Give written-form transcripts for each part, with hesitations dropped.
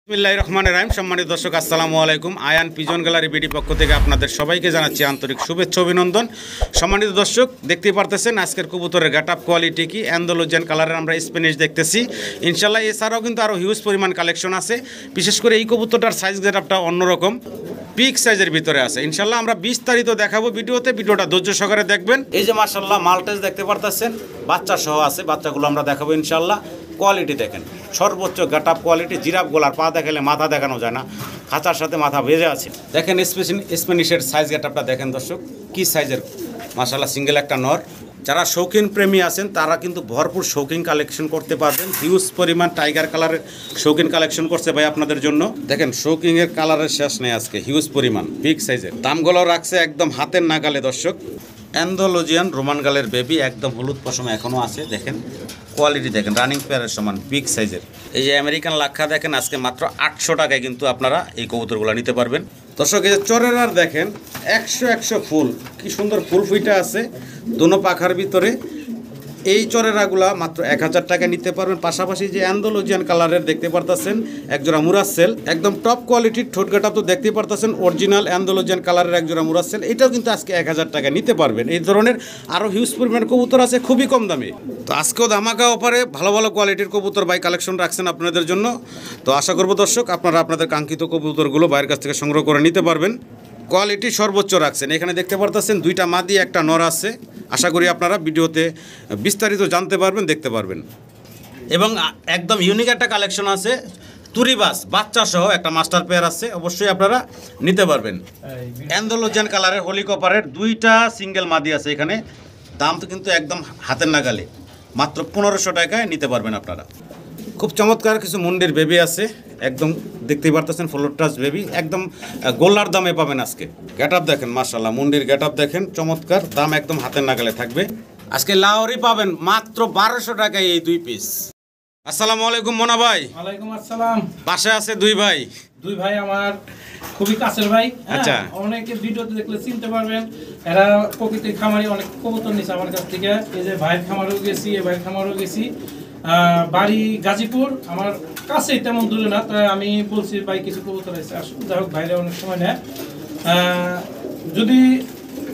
বিসমিল্লাহির রহমানির রহিম। সম্মানিত দর্শক, আসসালামু আলাইকুম। আয়ান পিজন গ্যালারি বিডি পক্ষ থেকে আপনাদের সবাইকে জানাচ্ছি আন্তরিক শুভেচ্ছা অভিনন্দন। সম্মানিত দর্শক, দেখতেই পারতেছেন আজকের কবুতরের গেট আপ কোয়ালিটি কি অ্যান্ডালুজিয়ান কালারের আমরা স্প্যানিশ দেখতেছি। ইনশাল্লাহ এছাড়াও কিন্তু আরও হিউজ পরিমাণ কালেকশন আছে। বিশেষ করে এই কবুতরটার সাইজ গেট আপটা অন্যরকম, পিক সাইজের ভিতরে আছে। ইনশাল্লাহ আমরা বিস্তারিত দেখাবো ভিডিওটা ধৈর্য সহকারে দেখবেন। এই যে মাশাআল্লাহ মাল্টেজ দেখতে পারতেছেন, বাচ্চা সহ আছে। বাচ্চাগুলো আমরা দেখাবো ইনশাল্লাহ। কোয়ালিটি দেখেন, সর্বোচ্চ গেট আপ কোয়ালিটি। জিরাফ গোলার পা দেখালে মাথা দেখানো যায় না, খাঁচার সাথে মাথা ভেজে আছে। দেখেন স্প্যানিশের সাইজ গেট আপটা দেখেন দর্শক, কি সাইজের মাশাআল্লাহ। সিঙ্গেল একটা নর। যারা শৌখিন প্রেমী আছেন তারা কিন্তু ভরপুর শৌখিন কালেকশন করতে পারবেন। হিউজ পরিমাণ টাইগার কালারের শৌখিন কালেকশন করছে ভাই আপনাদের জন্য। দেখেন শৌখিনের কালারের শেষ নেই আজকে, হিউজ পরিমাণ বিগ সাইজের। দামগুলো রাখছে একদম হাতের নাগালে দর্শক। অ্যান্ডালুজিয়ান রোমান গালের বেবি, একদম হলুদ পশম এখনও আছে। দেখেন কোয়ালিটি দেখেন, রানিং পেয়ারের সমান বিগ সাইজের। এই যে আমেরিকান লাক্ষা দেখেন, আজকে মাত্র 800 টাকায় কিন্তু আপনারা এই কবুতরগুলো নিতে পারবেন দর্শক। এই যে চরেরার দেখেন 100 ফুল, কি সুন্দর ফুল ফুইটা আছে দোনো পাখার ভিতরে। এই চরেরাগুলা মাত্র 1000 টাকা নিতে পারবেন। পাশাপাশি যে অ্যান্ডালুজিয়ান কালারের দেখতে পারতেছেন একজোড়া মুরাসেল, একদম টপ কোয়ালিটির ঠোঁট কাটা তো দেখতে পারতেছেন। অরিজিনাল অ্যান্ডালুজিয়ান কালারের একজোড়া মুরাসেল, এটাও কিন্তু আজকে 1000 টাকা নিতে পারবেন। এই ধরনের আরও হিউজ পরিমাণ কবুতর আছে খুবই কম দামে। তো আজকেও ধামাকা অফারে ভালো ভালো কোয়ালিটির কবুতর বাই কালেকশন রাখছেন আপনাদের জন্য। তো আশা করব দর্শক আপনারা আপনাদের কাঙ্ক্ষিত কবুতরগুলো বাইরের কাছ থেকে সংগ্রহ করে নিতে পারবেন। কোয়ালিটি সর্বোচ্চ রাখছেন। এখানে দেখতে পারতেছেন 2টা মাদি একটা নর আছে। আশা করি আপনারা ভিডিওতে বিস্তারিত জানতে পারবেন, দেখতে পারবেন। এবং একদম ইউনিক একটা কালেকশন আছে, তুরিবাস বাচ্চা সহ একটা মাস্টার পেয়ার আছে, অবশ্যই আপনারা নিতে পারবেন। অ্যান্ডালুজিয়ান কালারের হোলি কপারের 2টা সিঙ্গেল মাদি আছে এখানে। দাম তো কিন্তু একদম হাতের নাগালে, মাত্র 1500 টাকায় নিতে পারবেন আপনারা। খুব চমৎকার কিছু মুন্ডির বেবি আছে, একদম দেখতেই পারতেছেন ফ্লোর টাচ বেবি, একদম গোল্লার দামে পাবেন আজকে। গেট আপ দেখেন মাশাআল্লাহ, মুন্ডির গেট আপ দেখেন চমৎকার, দাম একদম হাতের নাগালে থাকবে। আজকে লাহোরি পাবেন মাত্র 1200 টাকায় এই 2 পিস। আসসালামু আলাইকুম মোনা ভাই। ওয়ালাইকুম আসসালাম। পাশে আছে 2 ভাই। 2 ভাই আমার খুবই কাছের ভাই। আচ্ছা, অনেকে ভিডিওতে দেখলে চিনতে পারবেন। এরা প্রকৃতির খামারি, অনেক কবুতর নিছে আমার কাছ থেকে। এই যে ভাইয়ের খামারেও গেছি, এই ভাইয়ের খামারেও গেছি। বাড়ি গাজীপুর, আমার কাছেই, তেমন দূরে না। তাই আমি বলছি ভাই কিছু কবুতর আছে, আসুন। যাই হোক, ভাইরা অনেক সময় নেয়। যদি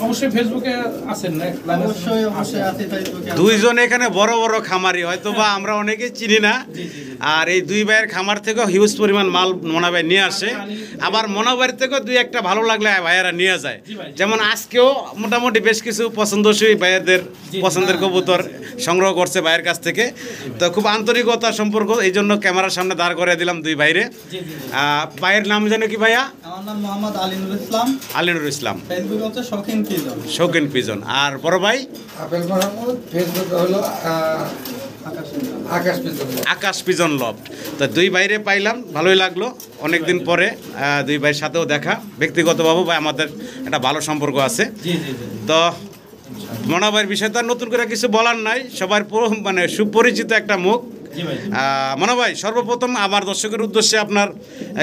অবশ্যই ফেসবুকে আছেন না? অবশ্যই আছে ফেসবুকে। 2 জন এখানে বড় বড় খামারি, হয়তো বা আমরা অনেকেই চিনি না। আর এই 2 ভাইয়ের খামার থেকেও হিউজ পরিমাণ মাল মোনা ভাই নিয়ে আসে। আবার মোনা ভাইয়ের থেকেও 2-1টা ভালো লাগলে ভাইয়েরা নিয়ে যায়। যেমন আজকেও মোটামুটি বেশ কিছু পছন্দসই ভাইয়েদের পছন্দের কবুতর সংগ্রহ করছে ভাইয়ের কাছ থেকে। তো খুব আন্তরিকতা সম্পর্ক, এই জন্য ক্যামেরার সামনে দাঁড় করে দিলাম 2 ভাইরে। ভাইয়ের নাম জানো কি ভাইয়া? আমার নাম মোহাম্মদ আলিনুর ইসলাম। আলিনুর ইসলাম, ফেসবুক হচ্ছে শৌখিন পিজন। শৌখিন পিজন। আর বড় ভাই আপেল মাহমুদ, ফেসবুক হলো আকাশ পিজন লফট। তো 2 ভাইরে পাইলাম, ভালোই লাগলো অনেকদিন পরে। 2 ভাইয়ের সাথেও দেখা, ব্যক্তিগতভাবে ভাই আমাদের একটা ভালো সম্পর্ক আছে। তো মোনা ভাইয়ের বিষয়ে তো আর নতুন করে কিছু বলার নাই, সবার মানে সুপরিচিত একটা মুখ। মোনা ভাই, সর্বপ্রথম আমার দর্শকের উদ্দেশ্যে আপনার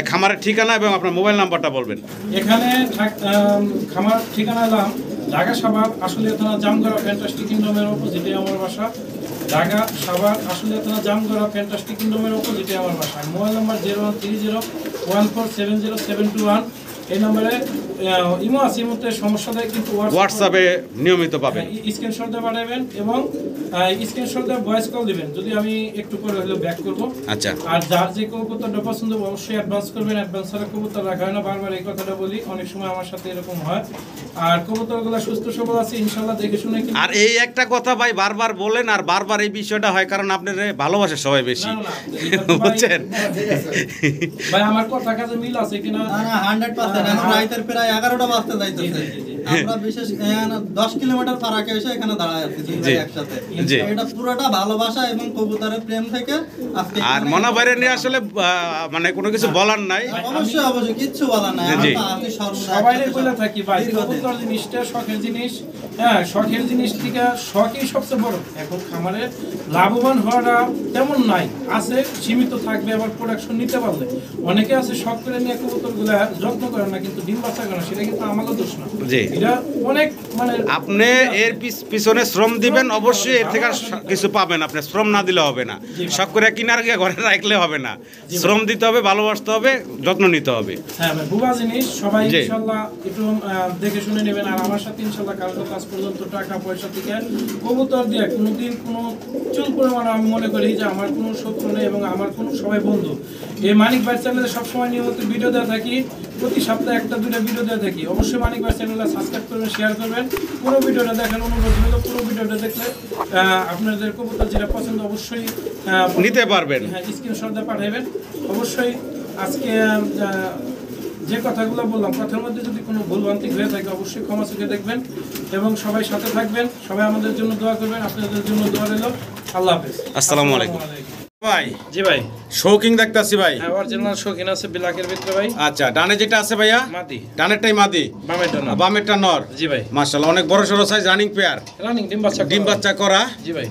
খামারের ঠিকানা এবং আপনার মোবাইল নাম্বারটা বলবেন। এখানে খামার ঠিকানা এলাম ঢাকা সাভার আশুলিয়া থানা জামগড়া ফ্যান্টাস্টিক কিংডমের অপোজিটে আমার বাসা। ঢাকা সাভার আশুলিয়া থানা জামগড়া ফ্যান্টাস্টিক কিংডমের অপোজিটে আমার বাসা। Mobile number 0130147071। এই নম্বরে ইমো আছে, ইমোতে সমস্যা দেয় কিন্তু হোয়াটসঅ্যাপে নিয়মিত পাবেন। স্ক্রিনশট দিয়ে পাঠাবেন এবং স্ক্রিনশট দিয়ে ভয়েস কল দিবেন, যদি আমি একটু পরে হলেও ব্যাক করব। আচ্ছা। আর যার যে কবুতরটা পছন্দ অবশ্যই অ্যাডভান্স করবেন। অ্যাডভান্স ছাড়া কবুতর রাখা হয় না, বারবার এই কথাটা বলি, অনেক সময় আমার সাথে এরকম হয়। আর কবুতরগুলো সুস্থ সবল আছে ইনশাআল্লাহ, দেখে শুনে। আর এই একটা কথা ভাই বারবার বলেন, আর বারবার এই বিষয়টা হয় কারণ আপনার ভালোবাসে সবাই বেশি, বুঝছেন ভাই? আমার কথা কাজে মিল আছে কিনা? না 100%। এখন রাইতের প্রায় 11টা বাজতে যাইতেছে। আমরা বিশেষ 10 কিলোমিটার ফারাকে এসে এখানে দাঁড়ায় আছি 2 ভাই একসাথে। এটা পুরোটা ভালোবাসা এবং কবুতরের প্রেম থেকে আজকে। আর মনা বাইরে নিয়ে আসলে মানে কোনো কিছু বলার নাই। অবশ্যই কিচ্ছু বলার নাই। আমরা তো আছি সবাইরে বলে থাকি ভাই, কবুতর জিনিসটা শখের জিনিস। হ্যাঁ, শখের জিনিস থেকে শখই সবচেয়ে বড়। এখন খামারে লাভবান হওয়াটা তেমন নাই, আছে সীমিত থাকবে। আবার প্রোডাকশন নিতে পারলে অনেকে আছে শখ করে নিয়ে কবুতরগুলো যত্ন করে না, কিন্তু ডিম বাচ্চা করে না, সেটা কিন্তু আমাকে দোষ না। এটা অনেক মানে আপনি এর পিছনে শ্রম দিবেন, অবশ্যই এর থেকে আর কিছু পাবেন। আপনি শ্রম না দিলে হবে না, শখ করে কিনার গিয়ে ঘরে রাখলে হবে না, শ্রম দিতে হবে, ভালোবাসতে হবে, যত্ন নিতে হবে। হ্যাঁ ভাই, বুবা জিনিস সবাই জি। ইনশাআল্লাহ একটু দেখে শুনে নেবেন। আর আমার সাথে ইনশাআল্লাহ কালকে কাজ পর্যন্ত টাকা পয়সা থেকে কবুতর দিয়ে কোনোদিন কোনো চুল পরিমাণ আমি মনে করি যে আমার কোনো শত্রু নেই এবং আমার কোনো সবাই বন্ধু। এই মানিক ভাই চ্যানেলে সবসময় নিয়মিত ভিডিও দেওয়া থাকি, প্রতি সপ্তাহে একটা দুটো ভিডিও দেওয়া থাকি। অবশ্যই মানিক ভাই চ্যানেলে সাবস্ক্রাইব করবেন, শেয়ার করবেন, পুরো ভিডিওটা দেখেন। অনুরোধ হলো পুরো ভিডিওটা দেখলে আপনাদের কবুতর যেটা পছন্দ অবশ্যই নিতে পারবেন। হ্যাঁ, স্ক্রিনশট দিয়ে পাঠাবেন। অবশ্যই আজকে যে কথাগুলো বললাম কথার মধ্যে যদি কোনো ভুলভ্রান্তি হয়ে থাকে অবশ্যই ক্ষমা চোখে দেখবেন এবং সবাই সাথে থাকবেন। সবাই আমাদের জন্য দোয়া করবেন, আপনাদের জন্য দোয়া রইল। আল্লাহ হাফেজ। আসসালামু আলাইকুম। ভাই জি ভাই, শৌকিং দেখতাছি ভাই। হ্যাঁ অরিজিনাল শৌখিন আছে বিলাকের ভিতরে ভাই। আচ্ছা, ডানে যেটা আছে ভাইয়া মাদি, ডানেরটাই মাদি, বামেরটা না। বামেরটা নর। জি ভাই, মাশাআল্লাহ, অনেক বড় সড়ো সাইজ রানিং পেয়ার, রানিং ডিম বাচ্চা ডিম বাচ্চা করা। জি ভাই,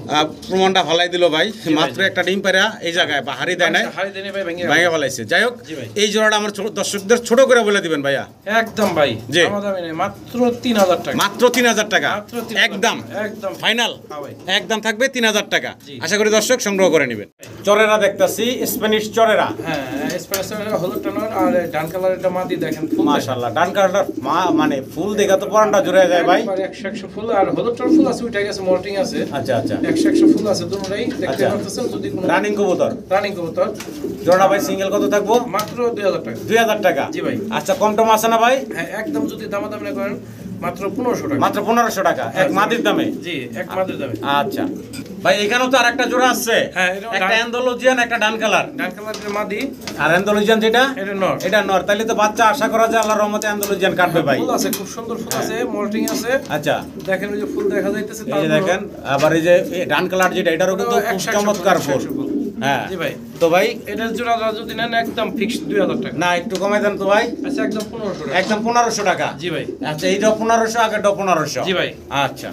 প্রমাণটা ফালাই দিল ভাই, ভাই। মাত্র একটা ডিম পেরা এই জায়গায় বাহারি দেয় নাই, হাড়ি দেনে ভাই ভেঙে ভেঙে ফেলাইছে। যাই হোক, জি ভাই। এই জোড়াটা আমার দর্শকদের ছোট করে বলে দিবেন ভাইয়া। একদম ভাই, জি। দামাদামি নেই, মাত্র 3000 টাকা। মাত্র 3000 টাকা, মাত্র 3000 একদম একদম ফাইনাল, হ্যাঁ ভাই। একদম থাকবে 3000 টাকা। জি। আশা করি দর্শক সংগ্রহ করে নেবেন। চরেরা দেখতাছি, স্প্যানিশ চরেরা। হ্যাঁ, স্পেশাল হলুদ টনার আর ডান কালারেরটা মাদি দেখেন ফুল। মাশাআল্লাহ, ডান কালারটা মানে ফুল দেখা তো পরানটা জুড়ে যায় ভাই। 100 ফুল আর হলুদ টন ফুল আছে, উঠে গেছে, মোল্টিং আছে। আচ্ছা আচ্ছা, 100 ফুল আছে দুটোই দেখতে আচ্ছা। পাচ্ছেন। যদি কোনো রানিং কবুতর রানিং কবুতর জোড়া ভাই সিঙ্গেল কত থাকবো? মাত্র 2000 টাকা। 2000 টাকা। জি ভাই। আচ্ছা, কম টম আছে না ভাই? হ্যাঁ, একদম যদি দামাদামি না করেন মাত্র 1500 টাকা। মাত্র 1500 টাকা এক মাদির দামে। জি, এক মাদের দামে। আচ্ছা ভাই, এখানেও তো আরেকটা জোড়া আছে। হ্যাঁ, এটা একটা অ্যান্ডালুজিয়ান, একটা ডান কালার। ডান কালারের মাদি আর অ্যান্ডালুজিয়ান যেটা, এটা নর। এটা নর। তাহলে তো বাচ্চা আশা করা যায় আল্লাহর রহমতে অ্যান্ডালুজিয়ান কাটবে ভাই। ফুল আছে, খুব সুন্দর ফুল আছে, মোল্টিং আছে। আচ্ছা, দেখেন ওই যে ফুল দেখা যাইতেছে। এই যে দেখেন, আবার এই যে এই ডান কালার যেটা, এটারও কিন্তু খুব 100 চমৎকার ফুল। 100 ফুল। হ্যাঁ জি ভাই, তো ভাই, এটার জোড়া যদি নেন একদম ফিক্সড 2000 টাকা। না একটু কমাই দেন তো ভাই। আচ্ছা, একদম 1500 টাকা। একদম 1500 টাকা। জি ভাই। আচ্ছা, এইটা 1500, আগেরটা 1500। জি ভাই। আচ্ছা,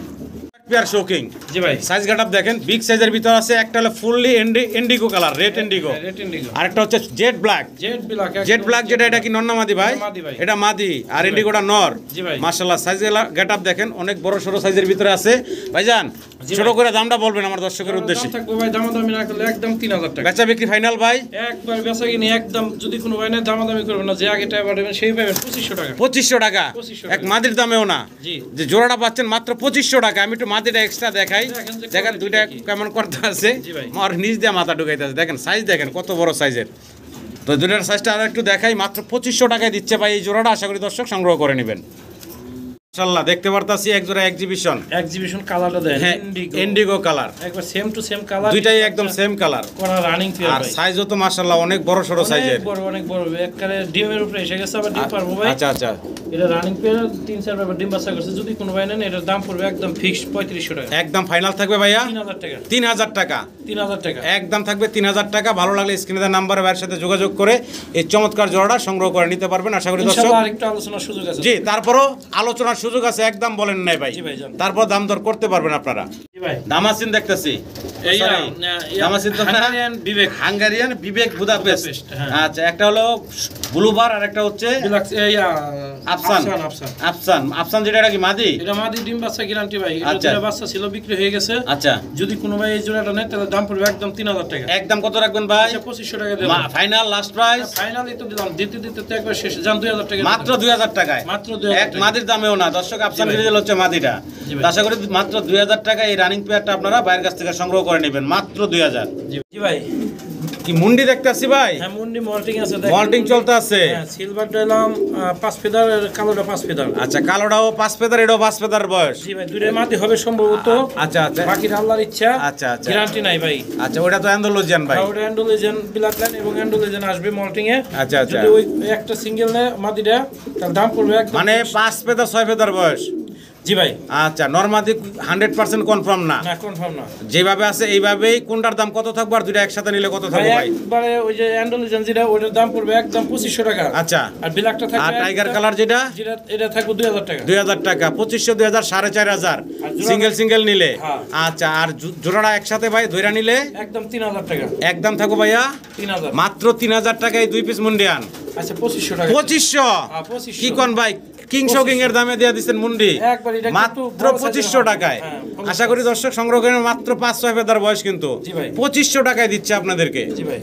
পেয়ার শৌকিং। জি ভাই, সাইজ গাটাপ দেখেন, বিগ সাইজের ভিতর আছে। একটা হলো fully Indigo colour, red Indigo. Red Indigo. আরেকটা হচ্ছে jet black. Jet black. Jet black যেটা, এটা কি নর না মাদি ভাই? মাদি ভাই। এটা মাদি, আর ইন্ডিগোটা নর। জি ভাই। মাশাআল্লাহ, সাইজ গেটআপ দেখেন, অনেক বড় সরো সাইজের ভিতরে আছে ভাইজান। জি ছোট ভাই। করে দামটা বলবেন আমার দর্শকের উদ্দেশ্যে। দাম থাকবে ভাই, দামাদামি না করলে একদম 3000 টাকা। বেচা বিক্রি ফাইনাল ভাই? একবার বেচা কিনে একদম, যদি কোনো ভাই না দামাদামি করবেন না, যে আগে টাকা পাঠাবেন সেই পাবেন 2500 টাকা। 2500 টাকা। 2500 এক মাদির দামেও না, জি। যে জোড়াটা পাচ্ছেন মাত্র 2500 টাকা। আমি একটু মাদিটা এক্সট্রা দেখাই, দেখেন যে দেখেন quality দুইটা কি। কেমন করতে আছে। জি ভাই। আমার নিচ দিয়ে মাথা ঢুকাইতে আছে। দেখেন সাইজ, দেখেন কত বড় সাইজের। তো দুটার সাইজটা আর একটু দেখাই, মাত্র 2500 টাকায় দিচ্ছে ভাই এই জোড়াটা। আশা করি দর্শক সংগ্রহ করে নেবেন। মাশাআল্লাহ, দেখতে পারতাছি এক জোড়া এক্সিবিশন। এক্সিবিশন কালারটা দেন, হ্যাঁ, ইন্ডিগো কালার। একবার সেম টু সেম কালার, দুইটাই একদম সেম কালার। কোনা রানিং পেয়ার আর ভাই। সাইজও তো মাশাআল্লাহ অনেক বড় সরো সাইজের। অনেক বড় একবারে ডিমের উপরে এসে গেছে। আবার ডিম পারবো ভাই। আচ্ছা আচ্ছা, এটা রানিং পেয়ার 3-4 বার ডিম বাচ্চা করছে। যদি কোনো ভাই নেন এটার দাম পড়বে একদম ফিক্সড 3500 টাকা। একদম ফাইনাল থাকবে ভাইয়া 3000 টাকা। 3000 টাকা। 3000 টাকা। একদম থাকবে 3000 টাকা। ভালো লাগলে স্ক্রিনে দেওয়া নাম্বারে ভাইয়ের সাথে যোগাযোগ করে এই চমৎকার জোড়াটা সংগ্রহ করে নিতে পারবেন। আশা করি দর্শক। ইনশাআল্লাহ আরেকটু আলোচনার সুযোগ আছে। জি, তারপরও আলোচনার সুযোগ আছে, একদম বলেন নাই ভাই। জি ভাই, জান। তারপর দাম দর করতে পারবেন আপনারা। জি ভাই। দামাসিন দেখতেছি, এই দামাসিন তো না, হাঙ্গেরিয়ান বিবেক। হাঙ্গেরিয়ান বিবেক বুদাপেস্ট। বুদাপেস্ট, হ্যাঁ। আচ্ছা, একটা হলো ব্লুবার আর একটা হচ্ছে আফসান। আফসান, আফসান যেটা, এটা কি মাদি? এটা মাদি, ডিম বাচ্চা গ্যারান্টি ভাই। এটা আচ্ছা। দুটো বাচ্চা ছিল, বিক্রি হয়ে গেছে। আচ্ছা, যদি কোনো ভাই এই জোড়াটা নেয় তাহলে দাম পড়বে একদম 3000 টাকা। একদম কত রাখবেন ভাই? আচ্ছা, 2500 টাকা দেব। ফাইনাল লাস্ট প্রাইস ফাইনালি তো দিলাম, দিতে দিতে তো একবার শেষ। জান 2000 টাকা। মাত্র 2000 টাকায়। মাত্র 2000 এক মাদির দামেও না দর্শক, আফসান জি ভাই। গ্রিজেল হচ্ছে মাদিটা। জি ভাই। তো আশা করি মাত্র 2000 টাকা এই রানিং পেয়ারটা আপনারা বাইরের কাছ থেকে সংগ্রহ করে নেবেন, মাত্র 2000। জি ভাই। কি মুন্ডি দেখতেছি ভাই? হ্যাঁ, মুন্ডি মল্টিং আছে। মল্টিং চলতে আছে। হ্যাঁ, সিলভার দিলাম 5 ফেদার, আর কালোটা 5 ফেদার। আচ্ছা, কালোটাও 5 ফেদার, এটাও 5 ফেদার বয়স। জি ভাই, দুটোর মাটি হবে সম্ভবত। আচ্ছা আচ্ছা বাকিটা আল্লাহর ইচ্ছা। আচ্ছা আচ্ছা গ্যারান্টি নাই ভাই। আচ্ছা, ওটা তো অ্যান্ডালুজিয়ান ভাই। ওটা অ্যান্ডোলেজেন ব্ল্যাক লাইন এবং অ্যান্ডোলেজেন আসবে মল্টিং এ। আচ্ছা আচ্ছা, যদি ওই একটা সিঙ্গেল নে মাদিটা, তার দাম পড়বে একদম মানে 5 ফেদার 6 ফেদার বয়স। জি ভাই। আচ্ছা, নরমাদি 100% কনফার্ম না, না কনফার্ম না যেভাবে আছে এইভাবেই। কোনটার দাম কত থাকবে আর দুইটা একসাথে নিলে কত ভাই। থাকবে ভাই? একবারে ওই যে অ্যান্ডোলেজেন যেটা, ওটার দাম পড়বে একদম 2500 টাকা। আচ্ছা, আর ব্ল্যাকটা থাকবে আর টাইগার কালার যেটা, যেটা এটা থাকবে 2000 টাকা। 2000 টাকা। 2500, 2000, 4500 আর জোড়া সিঙ্গেল সিঙ্গেল নিলে। হ্যাঁ। আচ্ছা, আর জোড়াটা একসাথে ভাই ধইরা নিলে একদম 3000 টাকা। একদম থাকো ভাইয়া 3000। মাত্র 3000 টাকায় 2 পিস মুন্ডিয়ান। আচ্ছা, 2500 টাকা। 2500? হ্যাঁ, 2500 কি কোন ভাই, কিং শোকিং এর দামে দিয়ে দিচ্ছেন মুন্ডি একবার এটা কিন্তু মাত্র বড় size 2500 এর টাকায়। হ্যাঁ, আশা করি দর্শক সংগ্রহ করে মাত্র 5-6 ফেদার বয়স কিন্তু জি ভাই। 2500 টাকায় দিচ্ছে আপনাদেরকে। জি ভাই।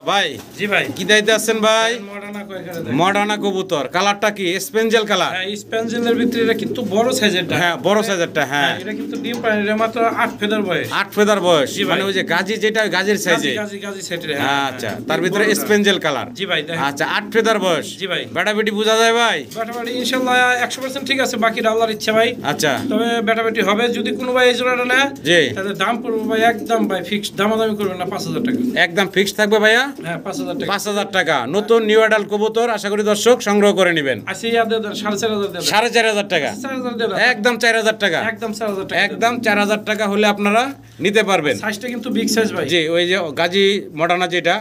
ভাই জি ভাই। কি দাইতে আছেন ভাই? মডার্না কয়েকটা দেখেন। মডার্না কবুতর, কালারটা কি স্পেঞ্জেল কালার? হ্যাঁ, স্প্যাঞ্জেলের ভিতরে এটা কিন্তু বড় সাইজেরটা। হ্যাঁ বড় সাইজেরটা, হ্যাঁ এটা কিন্তু ডিম পায় এটা মাত্র 8 ফেদার বয়স। 8 ফেদার বয়স, জি ভাই। মানে ওই যে গাজি যেটা গাজির সাইজে। গাজি সেটের। আচ্ছা, তার ভিতরে স্পেঞ্জেল কালার। জি ভাই দেখেন। আচ্ছা 8 ফেদার বয়স। জি ভাই। বেটাবেটি বোঝা যায় ভাই? ব্যাটাবাটি ইনশাআল্লাহ 100% ঠিক আছে, বাকিটা আল্লাহর ইচ্ছা ভাই। আচ্ছা তবে ব্যাটাবাটি হবে যদি কোনো ভাই এই জোড়াটা নেয় জি, তাহলে দাম পড়বে ভাই একদম ভাই ফিক্স, দামাদামি করবেন না, 5000 টাকা। একদম ফিক্সড থাকবে ভাইয়া। হ্যাঁ 5000 টাকা। 5000 টাকা। নতুন নিউ অ্যাডাল্ট কবুতর, আশা করি দর্শক সংগ্রহ করে নেবেন। আচ্ছা ইয়া দিয়ে দেন 4500 দিয়ে দেন। 4500 টাকা, 4000 দিয়ে দেন। একদম 4000 টাকা, একদম 4000 টাকা। একদম 4000 টাকা হলে আপনারা নিতে পারবেন। সাইজটা কিন্তু বিগ সাইজ ভাই। জি, ওই যে গাজী মডার্না যেটা